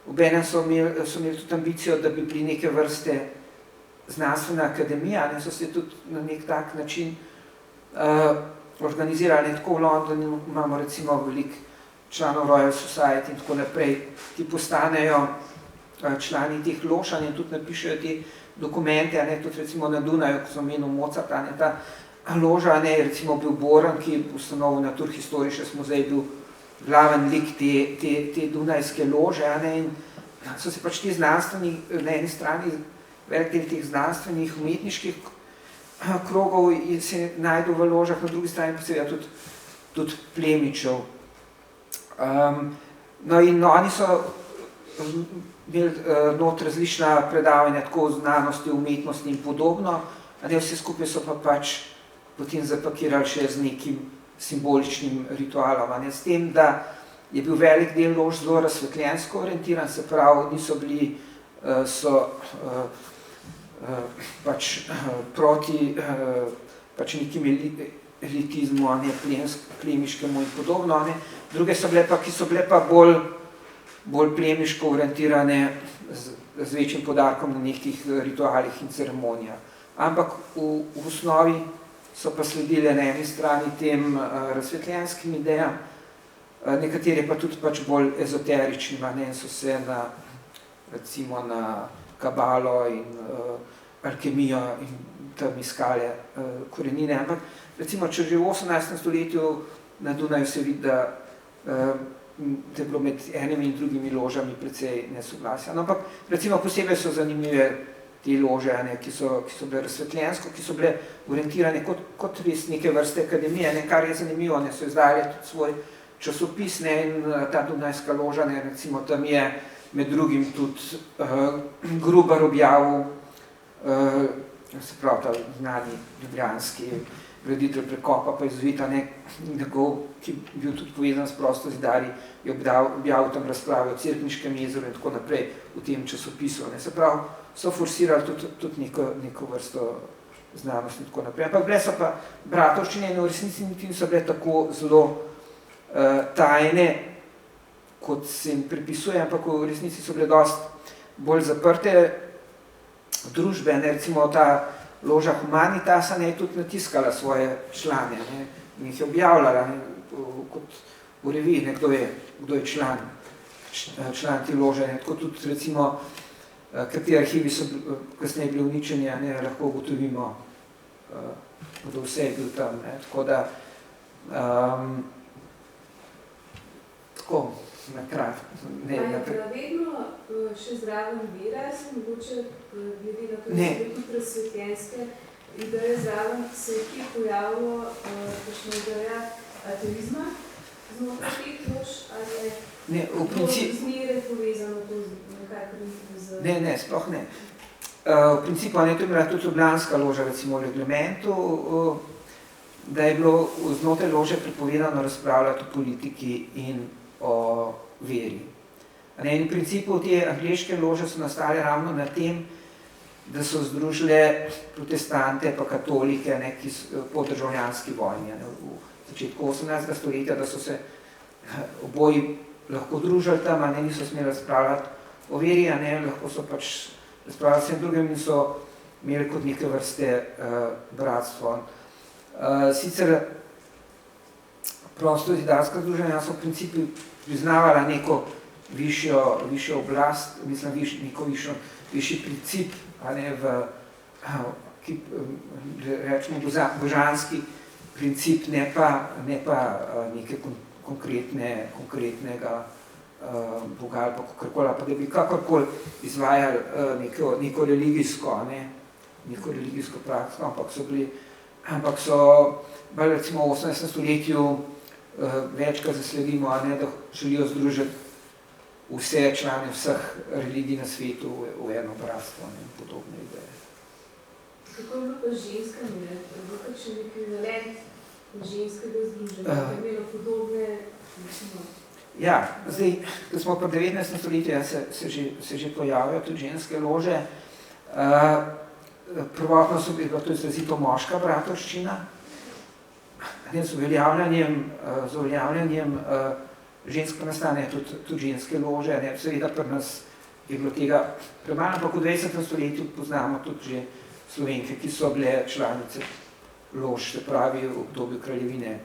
Obenem so imeli tudi ambicijo, da bi bili neke vrste znanstvena akademija, so se tudi na nek tak način organizirali. Tako v Londonu imamo recimo veliko članov Royal Society in tako naprej, ki postanejo člani teh lož in tudi napišejo te dokumente, tudi recimo na Dunaju, ko so omenil Mozart, ta loža je recimo bil Boran, ki je ustanovil Naturhistorisches muzej, bil glaven lik te dunajske lože, in so se pač ti znanstveni, na eni strani velik del teh znanstvenih, umetniških krogov se najdu v ložah, na drugi strani pa seveda tudi plemičev. In oni so imeli not različna predavanja, tako znanosti, umetnosti in podobno, vse skupaj so pa pač potem zapakirali še z nekim simboličnim ritualom, s tem, da je bil velik del lož zelo razsvetljensko orientiran, se pravi, niso bili pač proti pač nekim elitizmu, plemiškemu in podobno. Druge so bile pa, ki so bile pa bolj plemiško orientirane z večjim poudarkom na nekih ritualih in ceremonijah. Ampak v osnovi so pa sledile na eni strani tem razsvetljenskim idejam, nekatere pa tudi pač bolj ezoteričnim, so se recimo na kabalo in alkemijo in tam iskale korenine. Ampak recimo, če že v 18. stoletju na Dunaju se vidi, da je bilo med enimi in drugimi ložami precej nesoglasja. Ampak recimo posebej so zanimive te lože, ki so bile razsvetljensko, ki so bile orientirane kot res neke vrste akademije, kar je zanimivo, so izdali tudi svoj časopis, in ta dunajska loža, recimo tam je med drugim tudi Grubar objavil, se pravi ta znani ljubljanski graditelj Prekopa, pa Jezuita, ki je bil tudi povezan s prostozidarji, je objavil tam razprave o Cerkniškem jezeru in tako naprej v tem časopisu. Se pravi, so forsirali tudi neko vrsto znanosti in tako naprej. Ampak bile so pa bratovščine in v resnici niti niso bile tako zelo tajne, kot se jim pripisuje, ampak v resnici so bile dosti bolj zaprte družbe. Recimo ta loža Humanitasa je tudi natiskala svoje člane, ne, in jih je objavljala, ne, kot v reviji, ne, kdo je član te lože. Ne. Tako tudi recimo, kateri arhivi so kasneje bili uničeni, ne, lahko ugotovimo, kdo vse je bil tam. Ne. Tako da, tako, na kratko. Ali je pravedno še zraven vera, se mogoče glede na to, da so tudi razsvetljenske ideje zraven, se je kje pojavilo kakšna ideja ateizma znotraj teh lož, ali je to zmeraj povezano to nekako z... Ne, sploh ne. V principu, to je bila tudi ljubljanska loža, recimo v reglementu, da je bilo znotraj lože prepovedano razpravljati o politiki in o veri. In v principu te angleške lože so nastale ravno na tem, da so združile protestante pa katolike, ne, po državljanski vojni, ne, v začetku 18. stoletja, da so se oboji lahko družili tam, ne, niso smeli razpravljati o veri, ne, lahko so pač razpravljali vsem drugim in so imeli kot neke vrste bratstvo. Sicer prostozidarska združenja so v principu priznavala neko višjo oblast, mislim, neko višji princip, rečemo božanski princip, ne pa neke konkretnega Boga ali pa kakorkoli, pa da bi kakorkoli izvajali neko religijsko prakso, ampak so bolj recimo v 18. stoletju večkrat zasledimo, da želijo združiti vse člane vseh religij na svetu v eno bratstvo in podobne ideje. Kako je bilo pa ženskami, ne? Je bilo kakšen ekvivalent ženskega združenja, ki je imelo podobne, recimo? Ja, zdaj, ko smo pa v 19. stoletju, se že pojavljajo tudi ženske lože. Prvotno so bila to izrazito moška bratovščina. Z uveljavljanjem žensko nastane tudi ženske lože. Seveda pri nas je bilo tega premalo, ampak v 20. stoletju poznamo tudi že Slovenke, ki so bile članice lož, se pravi v obdobju kraljevine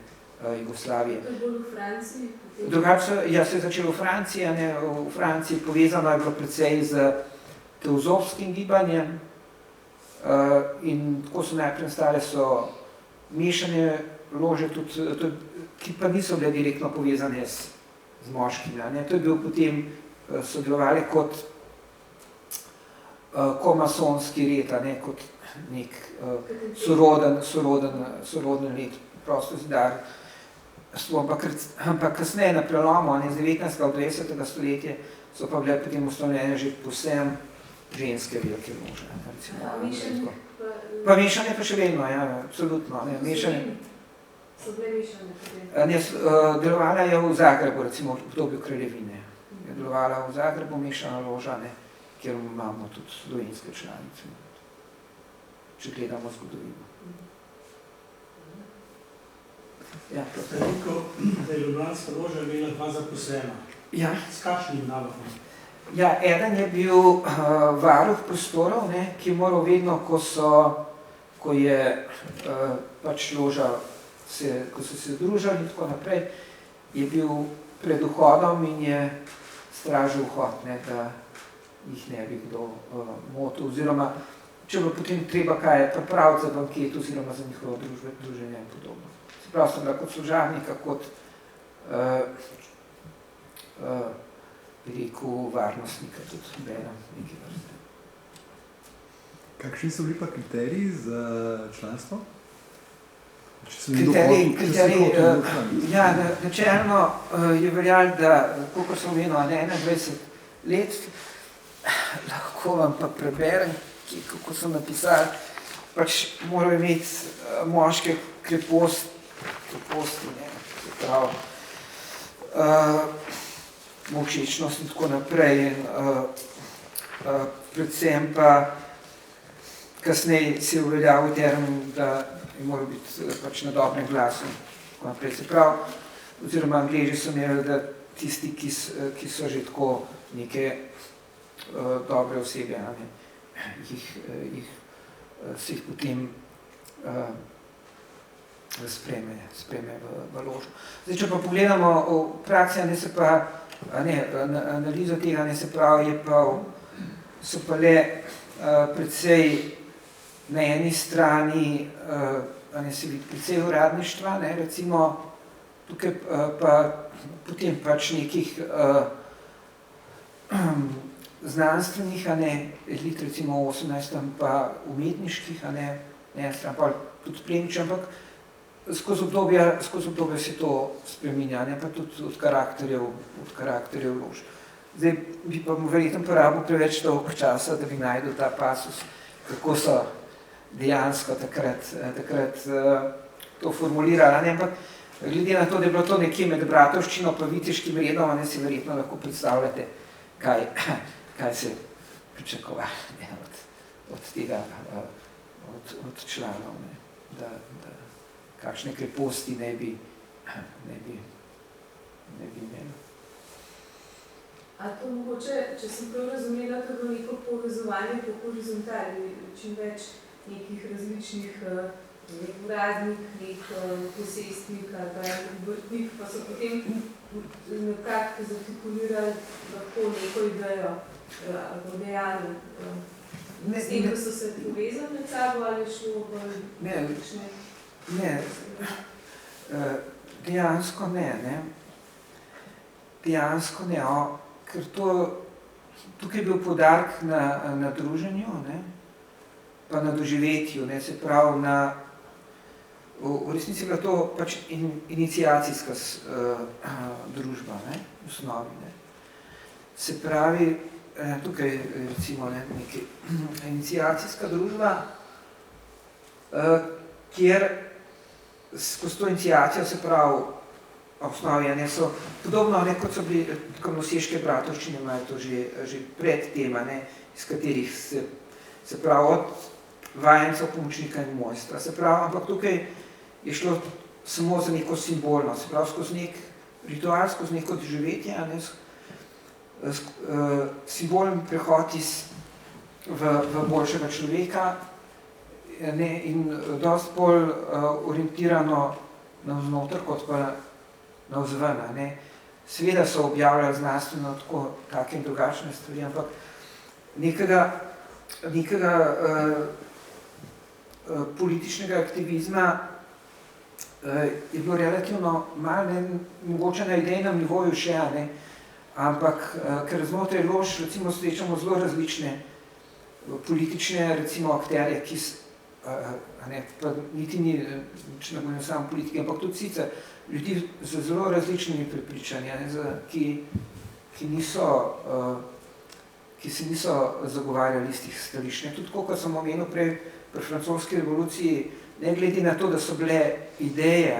Jugoslavije. To je bolj v Franciji? Drugače, se je začelo v Franciji, v Franciji povezano je bilo precej z teozofskim gibanjem in tako so najprej nastale so mešane lože, tudi, ki pa niso bile direktno povezane z moškimi. To je bil potem sodelovali kot komasonski red, kot nek soroden red, prostozidar. Ampak kasneje na prelomu z 19. v 20. stoletje so pa bile potem ustanovljene že povsem ženske velike lože. Pa mešane pa še vedno, absolutno. So bile mešane? Delovala je v Zagrebu, recimo v obdobju kraljevine. Je delovala v Zagrebu mešana loža, kjer imamo tudi slovenske članice, če gledamo zgodovino. Ste rekel, da je ljubljanska loža imela dva zaposlena. S kakšnim nalogom? Eden je bil varuh prostorov, ki je moral vedno, ko je pač loža, ko so se združili in tako naprej, je bil pred vhodom in je stražil vhod, da jih ne bi kdo motil, oziroma če bo potem treba kaj pripraviti za banket oziroma za njihovo druženje in podobno. Se pravi, sem bila kot služabnika, kot rekel varnostnika, tudi bera nekaj vrste. Kakšni so bili pa kriteriji za članstvo? Načelno je veljalo, da, koliko sem omenil, 21 let, lahko vam pa preberem, kako so napisali, pač morajo imeti moške kreposti, se pravi, molčečnost in tako naprej. Predvsem pa kasneje se je uveljavil termin, da je moral biti pač na dobrem glasu. Se pravi, oziroma Angleži so imeli, da tisti, ki so že tako neke dobre osebe, jih se jih potem spreme v ložo. Zdaj, če pa pogledamo v praksi, analizo tega, se pravi, so pa le precej na eni strani se vidi precej uradništva, recimo tukaj pa potem pač nekih znanstvenih, elit recimo v 18. pa umetniških, ne stran pa tudi plemič, ampak skozi obdobje se to spreminja, pa tudi od karakterjev lož. Zdaj bi pa mu verjetno porabil preveč dolg časa, da bi najdel ta pasus, kako so dejansko takrat to formulirali, ampak glede na to, da je bilo to nekje med Bratovščino pa Viteškim redom, si verjetno lahko predstavljate, kaj se pričakovali od tega, od članov, da kakšne kreposti ne bi imeli. A to mogoče, če sem prav razumela, to je bilo neko povezovanje po horizontali, čim več nekih različnih uradnih, posestnih ali pa obrtnih, pa so potem nekako zartikulirali lahko neko idejo ali dejanje. S tem, da so se povezali med sabo ali šlo v nekšne? Ne, dejansko ne. Dejansko ne, ker tukaj je bil poudarek na druženju, pa na doživetju, se pravi v resnici je bila to pač iniciacijska družba, v osnovi. Se pravi, tukaj recimo nekaj iniciacijska družba, kjer skozi to iniciacijo, se pravi, v osnovi so podobno, kot so bili Noseške Bratovščine, imajo to že pred tema, iz katerih se pravi od vajencev, pomočnika in mojstra. Se pravi, ampak tukaj je šlo samo za neko simbolno, se pravi, skozi nek ritual, skozi neko doživetje, simbolen prehod v boljšega človeka in dosti bolj orientirano navznoter, kot pa navzven. Seveda so objavljali znanstveno take in drugačne stvari, ampak nekega političnega aktivizma je bilo relativno malo, mogoče na idejnem nivoju še, ampak ker znotraj lož recimo srečamo zelo različne politične recimo akterje, ki pa niti ni, če ne govorim samo politike, ampak tudi sicer ljudi z zelo različnimi prepričanji, ki se niso zagovarjali istih stališč. Tudi kot sem omenil prej pri francoski revoluciji, ne glede na to, da so bile ideje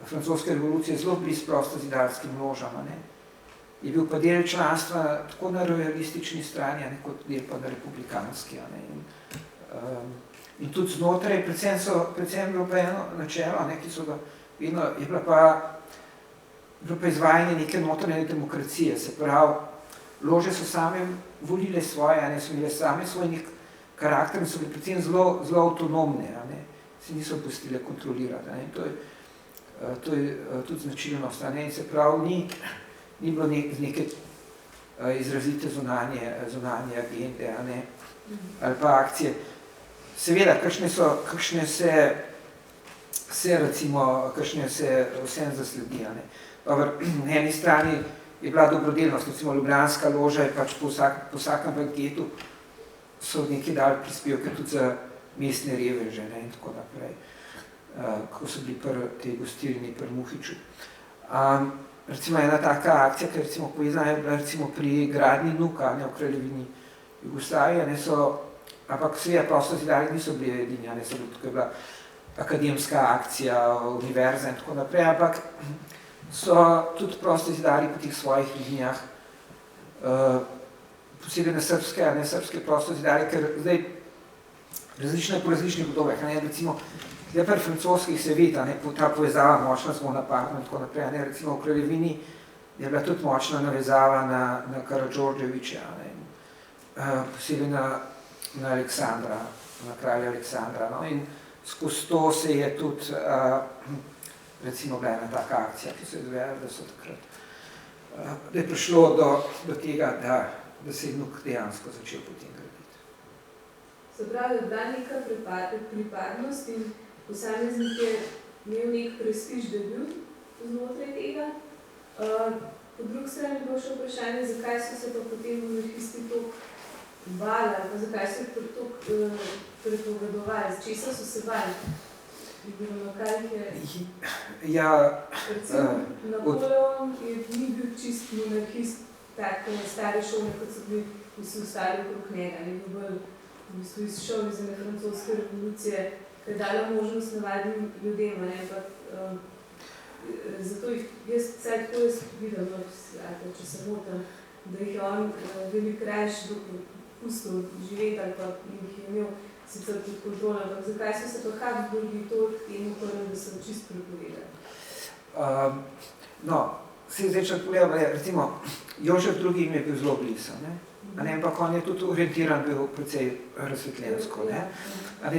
francoske revolucije zelo blizu prostozidarskim ložam, je bil pa del članstva tako na rojalistični strani, kot del pa na republikanski. In tudi znotraj, predvsem bilo pa eno načelo, ki so ga vedno, je bilo pa izvajanje neke notranje demokracije, se pravi, lože so same volile svoje, so imele same svoj nek karakter in so bile predvsem zelo avtonomne, se niso pustile kontrolirati. To je tudi značilnost, in se pravi, ni bilo neke izrazite zunanje agende, ali pa akcije. Seveda, kakšne se vsem zasledi. Na eni strani je bila dobrodelnost, recimo Ljubljanska loža je pač po vsakem banketu so nekaj dali prispevke tudi za mestne reveže in tako naprej, ko so bili te gostilni pri Muhiču. Recimo ena taka akcija, ki je recimo povezana, je bila recimo pri gradnji NUK-a v kraljevini Jugoslavije, ampak seveda prostozidarji niso bili edini, so bili tukaj bila akademska akcija, univerza in tako naprej, ampak so tudi prostozidarji po teh svojih linijah, posebej na srpske prostozidarje, ker zdaj različne po različnih obdobjih, recimo pri francoskih se vidi, ta povezava močna z Bonapartom in tako naprej, recimo v kraljevini je bila tudi močna navezava na Karadžordževića, posebej na Aleksandra na kralja Aleksandra. No? In skozi to se je tudi recimo bila ena taka akcija, ki se je izvedla, da so takrat, da je prišlo do tega, da se je NUK dejansko začel potem graditi. Se pravi, da je neka pripadnost in posameznik je imel nek prestiž, da je bil znotraj tega. Po drugi strani je bilo še vprašanje, zakaj so se pa potem monarhisti toliko bali, ali pa zakaj so jih toliko prepovedovali, z česa so se bali. Napoleon ni bil čist monarhist, tak stare šole, kot so bili vsi ostali okrog njega, ni bil bolj v bistvu izšel iz ene francoske revolucije, ki je dala možnost navadnim ljudem, zato jaz vidim, če se motim, da jih je on veliko rajš pustil živeti ali pa jih je imel sicer pod kontrolo, ampak zakaj so se pa Habsburgi toliko temu prvi, da so čist prepovedali? Se zdaj, če pogledamo, recimo, Jožef II. Je bil zelo blizu, ampak on je tudi orientiran bil precej razsvetljensko.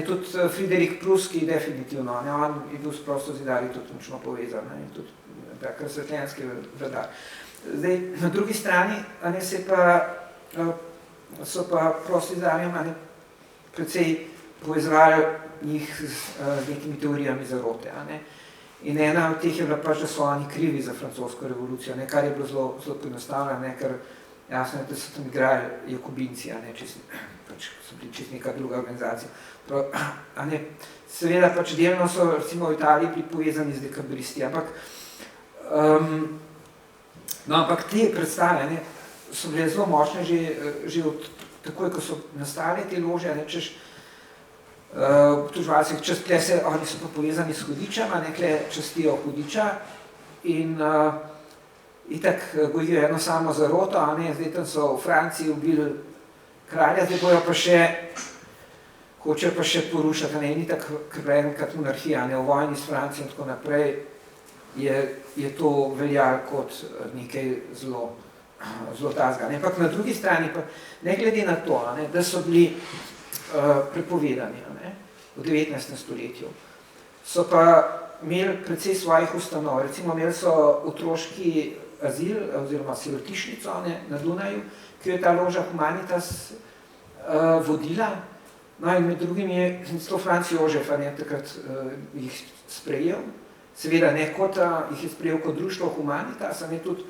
Tudi Friderik Pruski definitivno, on je bil s prostozidarji tudi močno povezan in tudi tak razsvetljenski vladar. Zdaj, na drugi strani so pa prostozidarjem precej povezovali njih z nekimi teorijami zarote. In ena od teh je bila pač, da so oni krivi za francosko revolucijo, kar je bilo zelo poenostavljeno, ker jasno je, da so tam igrali jakobinci, pač so bili čist neka druga organizacija. Seveda pač delno so recimo v Italiji bili povezani z dekabristi, ampak te predstave so bile zelo močne že od takoj, ko so nastale te lože, češ obtoževalci, oni so pa povezani s hudičama, nekle častijo hudiča in itak gojijo eno samo zaroto, zdaj tam so v Franciji ubili kralja, zdaj bojo pa še, hočejo pa še porušati, ni tako enkrat monarhija, v vojni s Francijo in tako naprej, je to veljalo kot nekaj zelo tazga. Ampak na drugi strani pa, ne glede na to, da so bili prepovedani v 19. stoletju, so pa imeli precej svojih ustanov. Recimo imeli so otroški azil oziroma sirotišnico na Dunaju, ki je ta loža Humanitas vodila. In med drugim je celo Franc Jožef takrat jih sprejel. Seveda ne kot jih je sprejel kot društvo Humanitas, tudi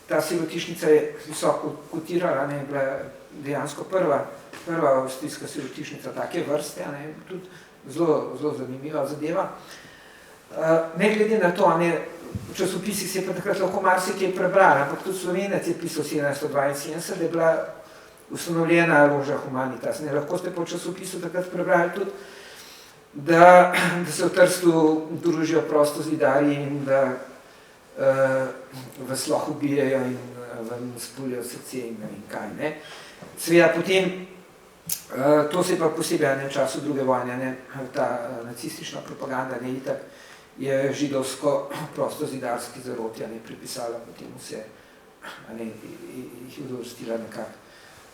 ta sirotišnica je visoko kotirala, je bila dejansko prva avstrijska sirotišnica take vrste, tudi zelo zanimiva zadeva. Ne glede na to, v časopisih se je pa takrat lahko marsikaj prebrali, ampak tudi Slovenec je pisal 1772, da je bila ustanovljena loža Humanitas. Lahko ste po časopisu takrat prebrali tudi, da se v Trstu družijo prostozidarji in da vas lahko ubijajo in vam spulijo srce in ne vem kaj. Seveda potem, to se je pa posebej v času druge vojne, ta nacistična propaganda itak je židovsko prostozidarski zarotja pripisala potem vse, jih je uvrstila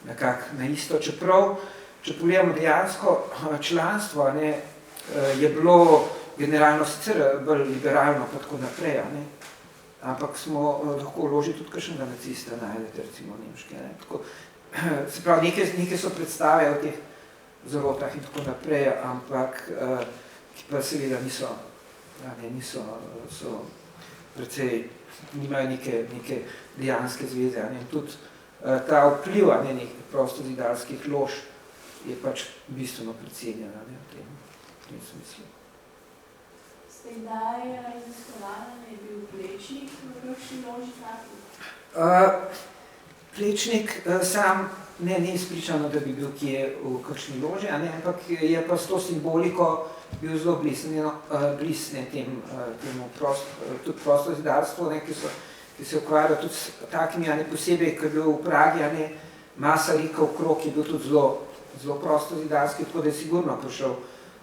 nekako na isto. Čeprav, če pogledamo dejansko članstvo, je bilo generalno sicer bolj liberalno pa tako naprej, ampak smo lahko vložili tudi kakšnega nacista, najdete recimo nemške. Se pravi, neke so predstave o teh zarotah in tako naprej, ampak ki pa seveda niso, so precej, nimajo neke dejanske zveze. Tudi ta vpliv nekih prostozidarskih lož je pač bistveno precenjena v tem smislu. Ste kdaj raziskovali, da je bil Plečnik v kakšni loži taki? Plečnik sam ni izpričano, da bi bil kje v kakšni loži, ampak je pa s to simboliko bil zelo blisne temu tudi prostozidarstvu, ki se ukvarjajo tudi s takimi, posebej, ko je bil v Pragi, Masarika okrog je bil tudi zelo prostozidarski, tako da je sigurno prišel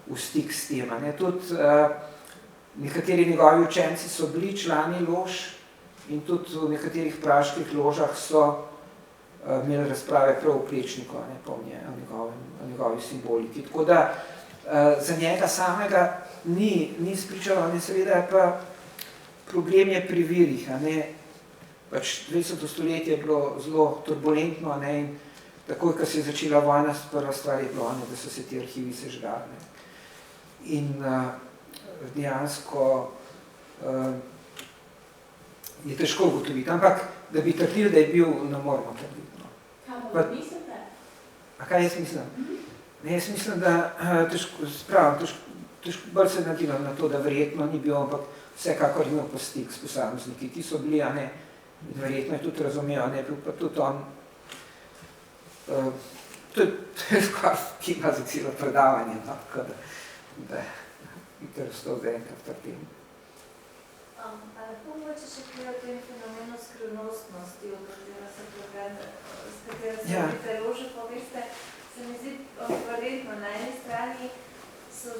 v stik s tem. Tudi nekateri njegovi učenci so bili člani lož in tudi v nekaterih praških ložah so imeli razprave prav v Plečniku, ne, po o njegovi simboliki. Tako da za njega samega ni spričalo, ne, seveda je pa problem je pri virih, a ne, pač 20. stoletje je bilo zelo turbulentno, a ne, in takoj, ko se je začela vojna, prva stvar je bilo, da so se ti arhivi sežgali. In dejansko je težko ugotoviti, ampak da bi trdili, da je bil, ne moramo trditi. No. Kaj pa mislite? A kaj jaz mislim? Ne, jaz mislim, da težko bolj se nadivam na to, da verjetno ni bil, ampak vsekakor imel pa stik s posamezniki, ki so bili, a ne, verjetno je tudi razumel, a ne, bil pa tudi on. To je skvar, ki ima za celo predavanje, no, tako da bi kar vstal za enkrat trpim. A lahko mogoče še kaj o tem fenomenu skrivnostnosti, s katero se vidite lože, pa veste, se mi zdi verjetno, na eni strani so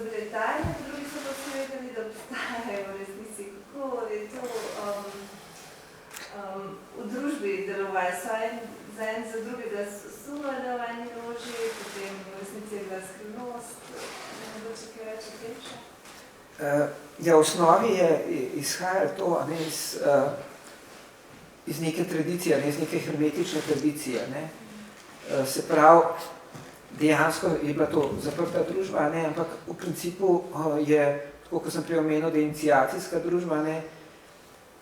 bile tajne, drugi so pa svedeli, da obstajajo v resnici. Kako je to v družbi delovalo? So za en za drugega sumali v eni loži, potem v resnici je bila skrivnost, ne mogoče kaj več o tem še? Ja, v osnovi je izhajalo to, a ne, iz neke tradicije, ne, iz neke hermetične tradicije, ne. Se pravi, dejansko je bila to zaprta družba, ne, ampak v principu je, tako kot sem prej omenil, da je iniciacijska družba, ne,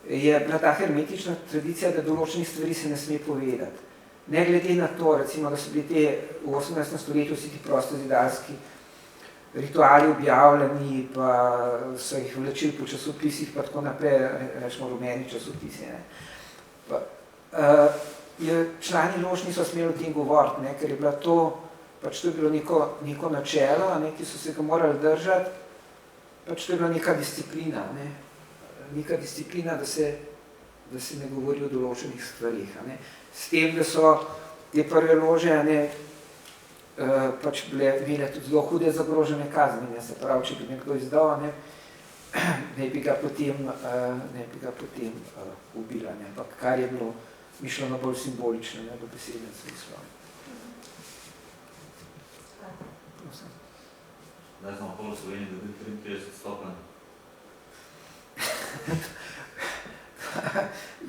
je bila ta hermetična tradicija, da določenih stvari se ne sme povedati. Ne glede na to, recimo, da so bili te v 18. stoletju vsi ti prostozidarski rituali objavljeni, pa so jih vlačili po časopisih, pa tako naprej, rečemo rumeni časopisi. Ne. Člani lož niso smeli o tem govoriti, ne, ker je bila to, pač to je bilo neko načelo, ne, ki so se ga morali držati, pač to je bila neka disciplina, ne. Neka disciplina, da se ne govori o določenih stvarih. Ne. S tem, da so te prve lože, ne, pač imele tudi zelo hude zagrožene kazni, ne, se pravi, če bi nekdo izdal, ne bi ga potem ubila, ne, ampak kar je bilo mišljeno bolj simbolično, ne, v besednem smislu. Zdaj smo pol v Sloveniji dobili 33 stopenj.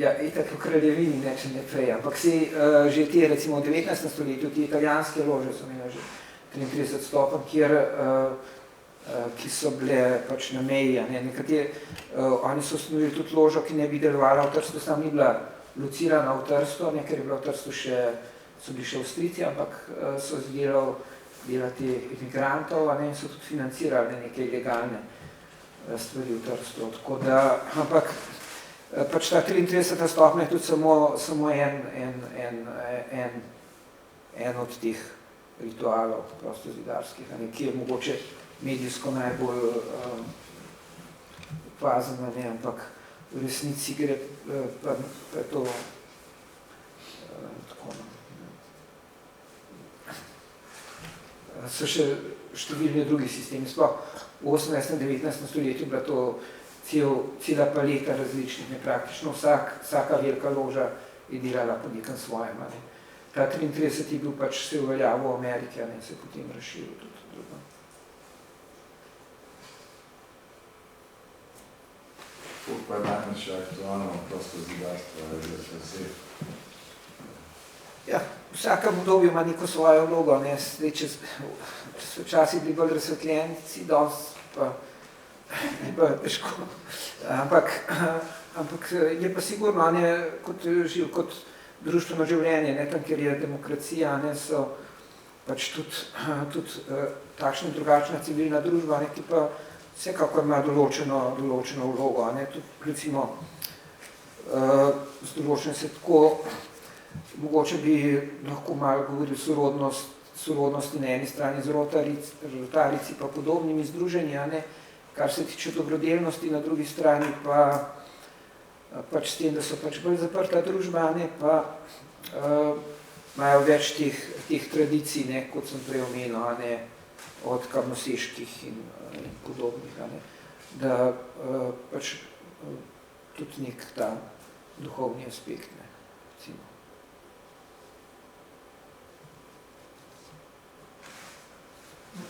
Ja, itak v kraljevini, ne, če ne prej, ampak že te, recimo v 19. stoletju, ti italijanske lože so imeli že 33 stopenj, ki so bile pač na meji, ne, oni so osnovili tudi ložo, ki ne bi delovala v Trstu, sam ni bila locirana v Trstu, ne, ker je bila v Trstu so bili še Avstrijci, ampak so delati imigrantov, ne, in so tudi financirali neke ilegalne stvari v Trstu, tako da, ampak pač ta 33. stopnja je tudi samo en od teh ritualov prostozidarskih, ki je mogoče medijsko najbolj opazen, ampak v resnici gre pa to tako. So še številni drugi sistemi, sploh v 18. in 19. stoletju bila to cela paleta različnih, praktično vsaka velika loža je delala po nekem svojem. Ne. Ta 33 je bil pač se uveljavil v Ameriki, ne, se je potem razširil tudi drugo. Koliko pa je danes še aktualno prostozidarstvo, ali še vse? Ja, v vsakem obdobju ima neko svojo vlogo, ne. Zdaj, če so včasih bili bolj razsvetljenci, danes pa je pa težko. Ampak je pa sigurno, ne, kot družbeno življenje, ne, tam, kjer je demokracija, ne, so pač tudi takšna in drugačna civilna družba, ne, ki pa vsekakor ima določeno vlogo, ne, tudi recimo z določenem se tako, mogoče bi lahko malo govorili sorodnosti na eni strani z rotarici pa podobnimi združenji, ne, kar se tiče dobrodelnosti, na drugi strani pa pač s tem, da so pač bolj zaprta družba, ne, pa imajo več teh tradicij, ne, kot sem prej omenil, ne, od kamnoseških in podobnih, ne, da pač tudi nek ta duhovni aspekt, ne, recimo. No,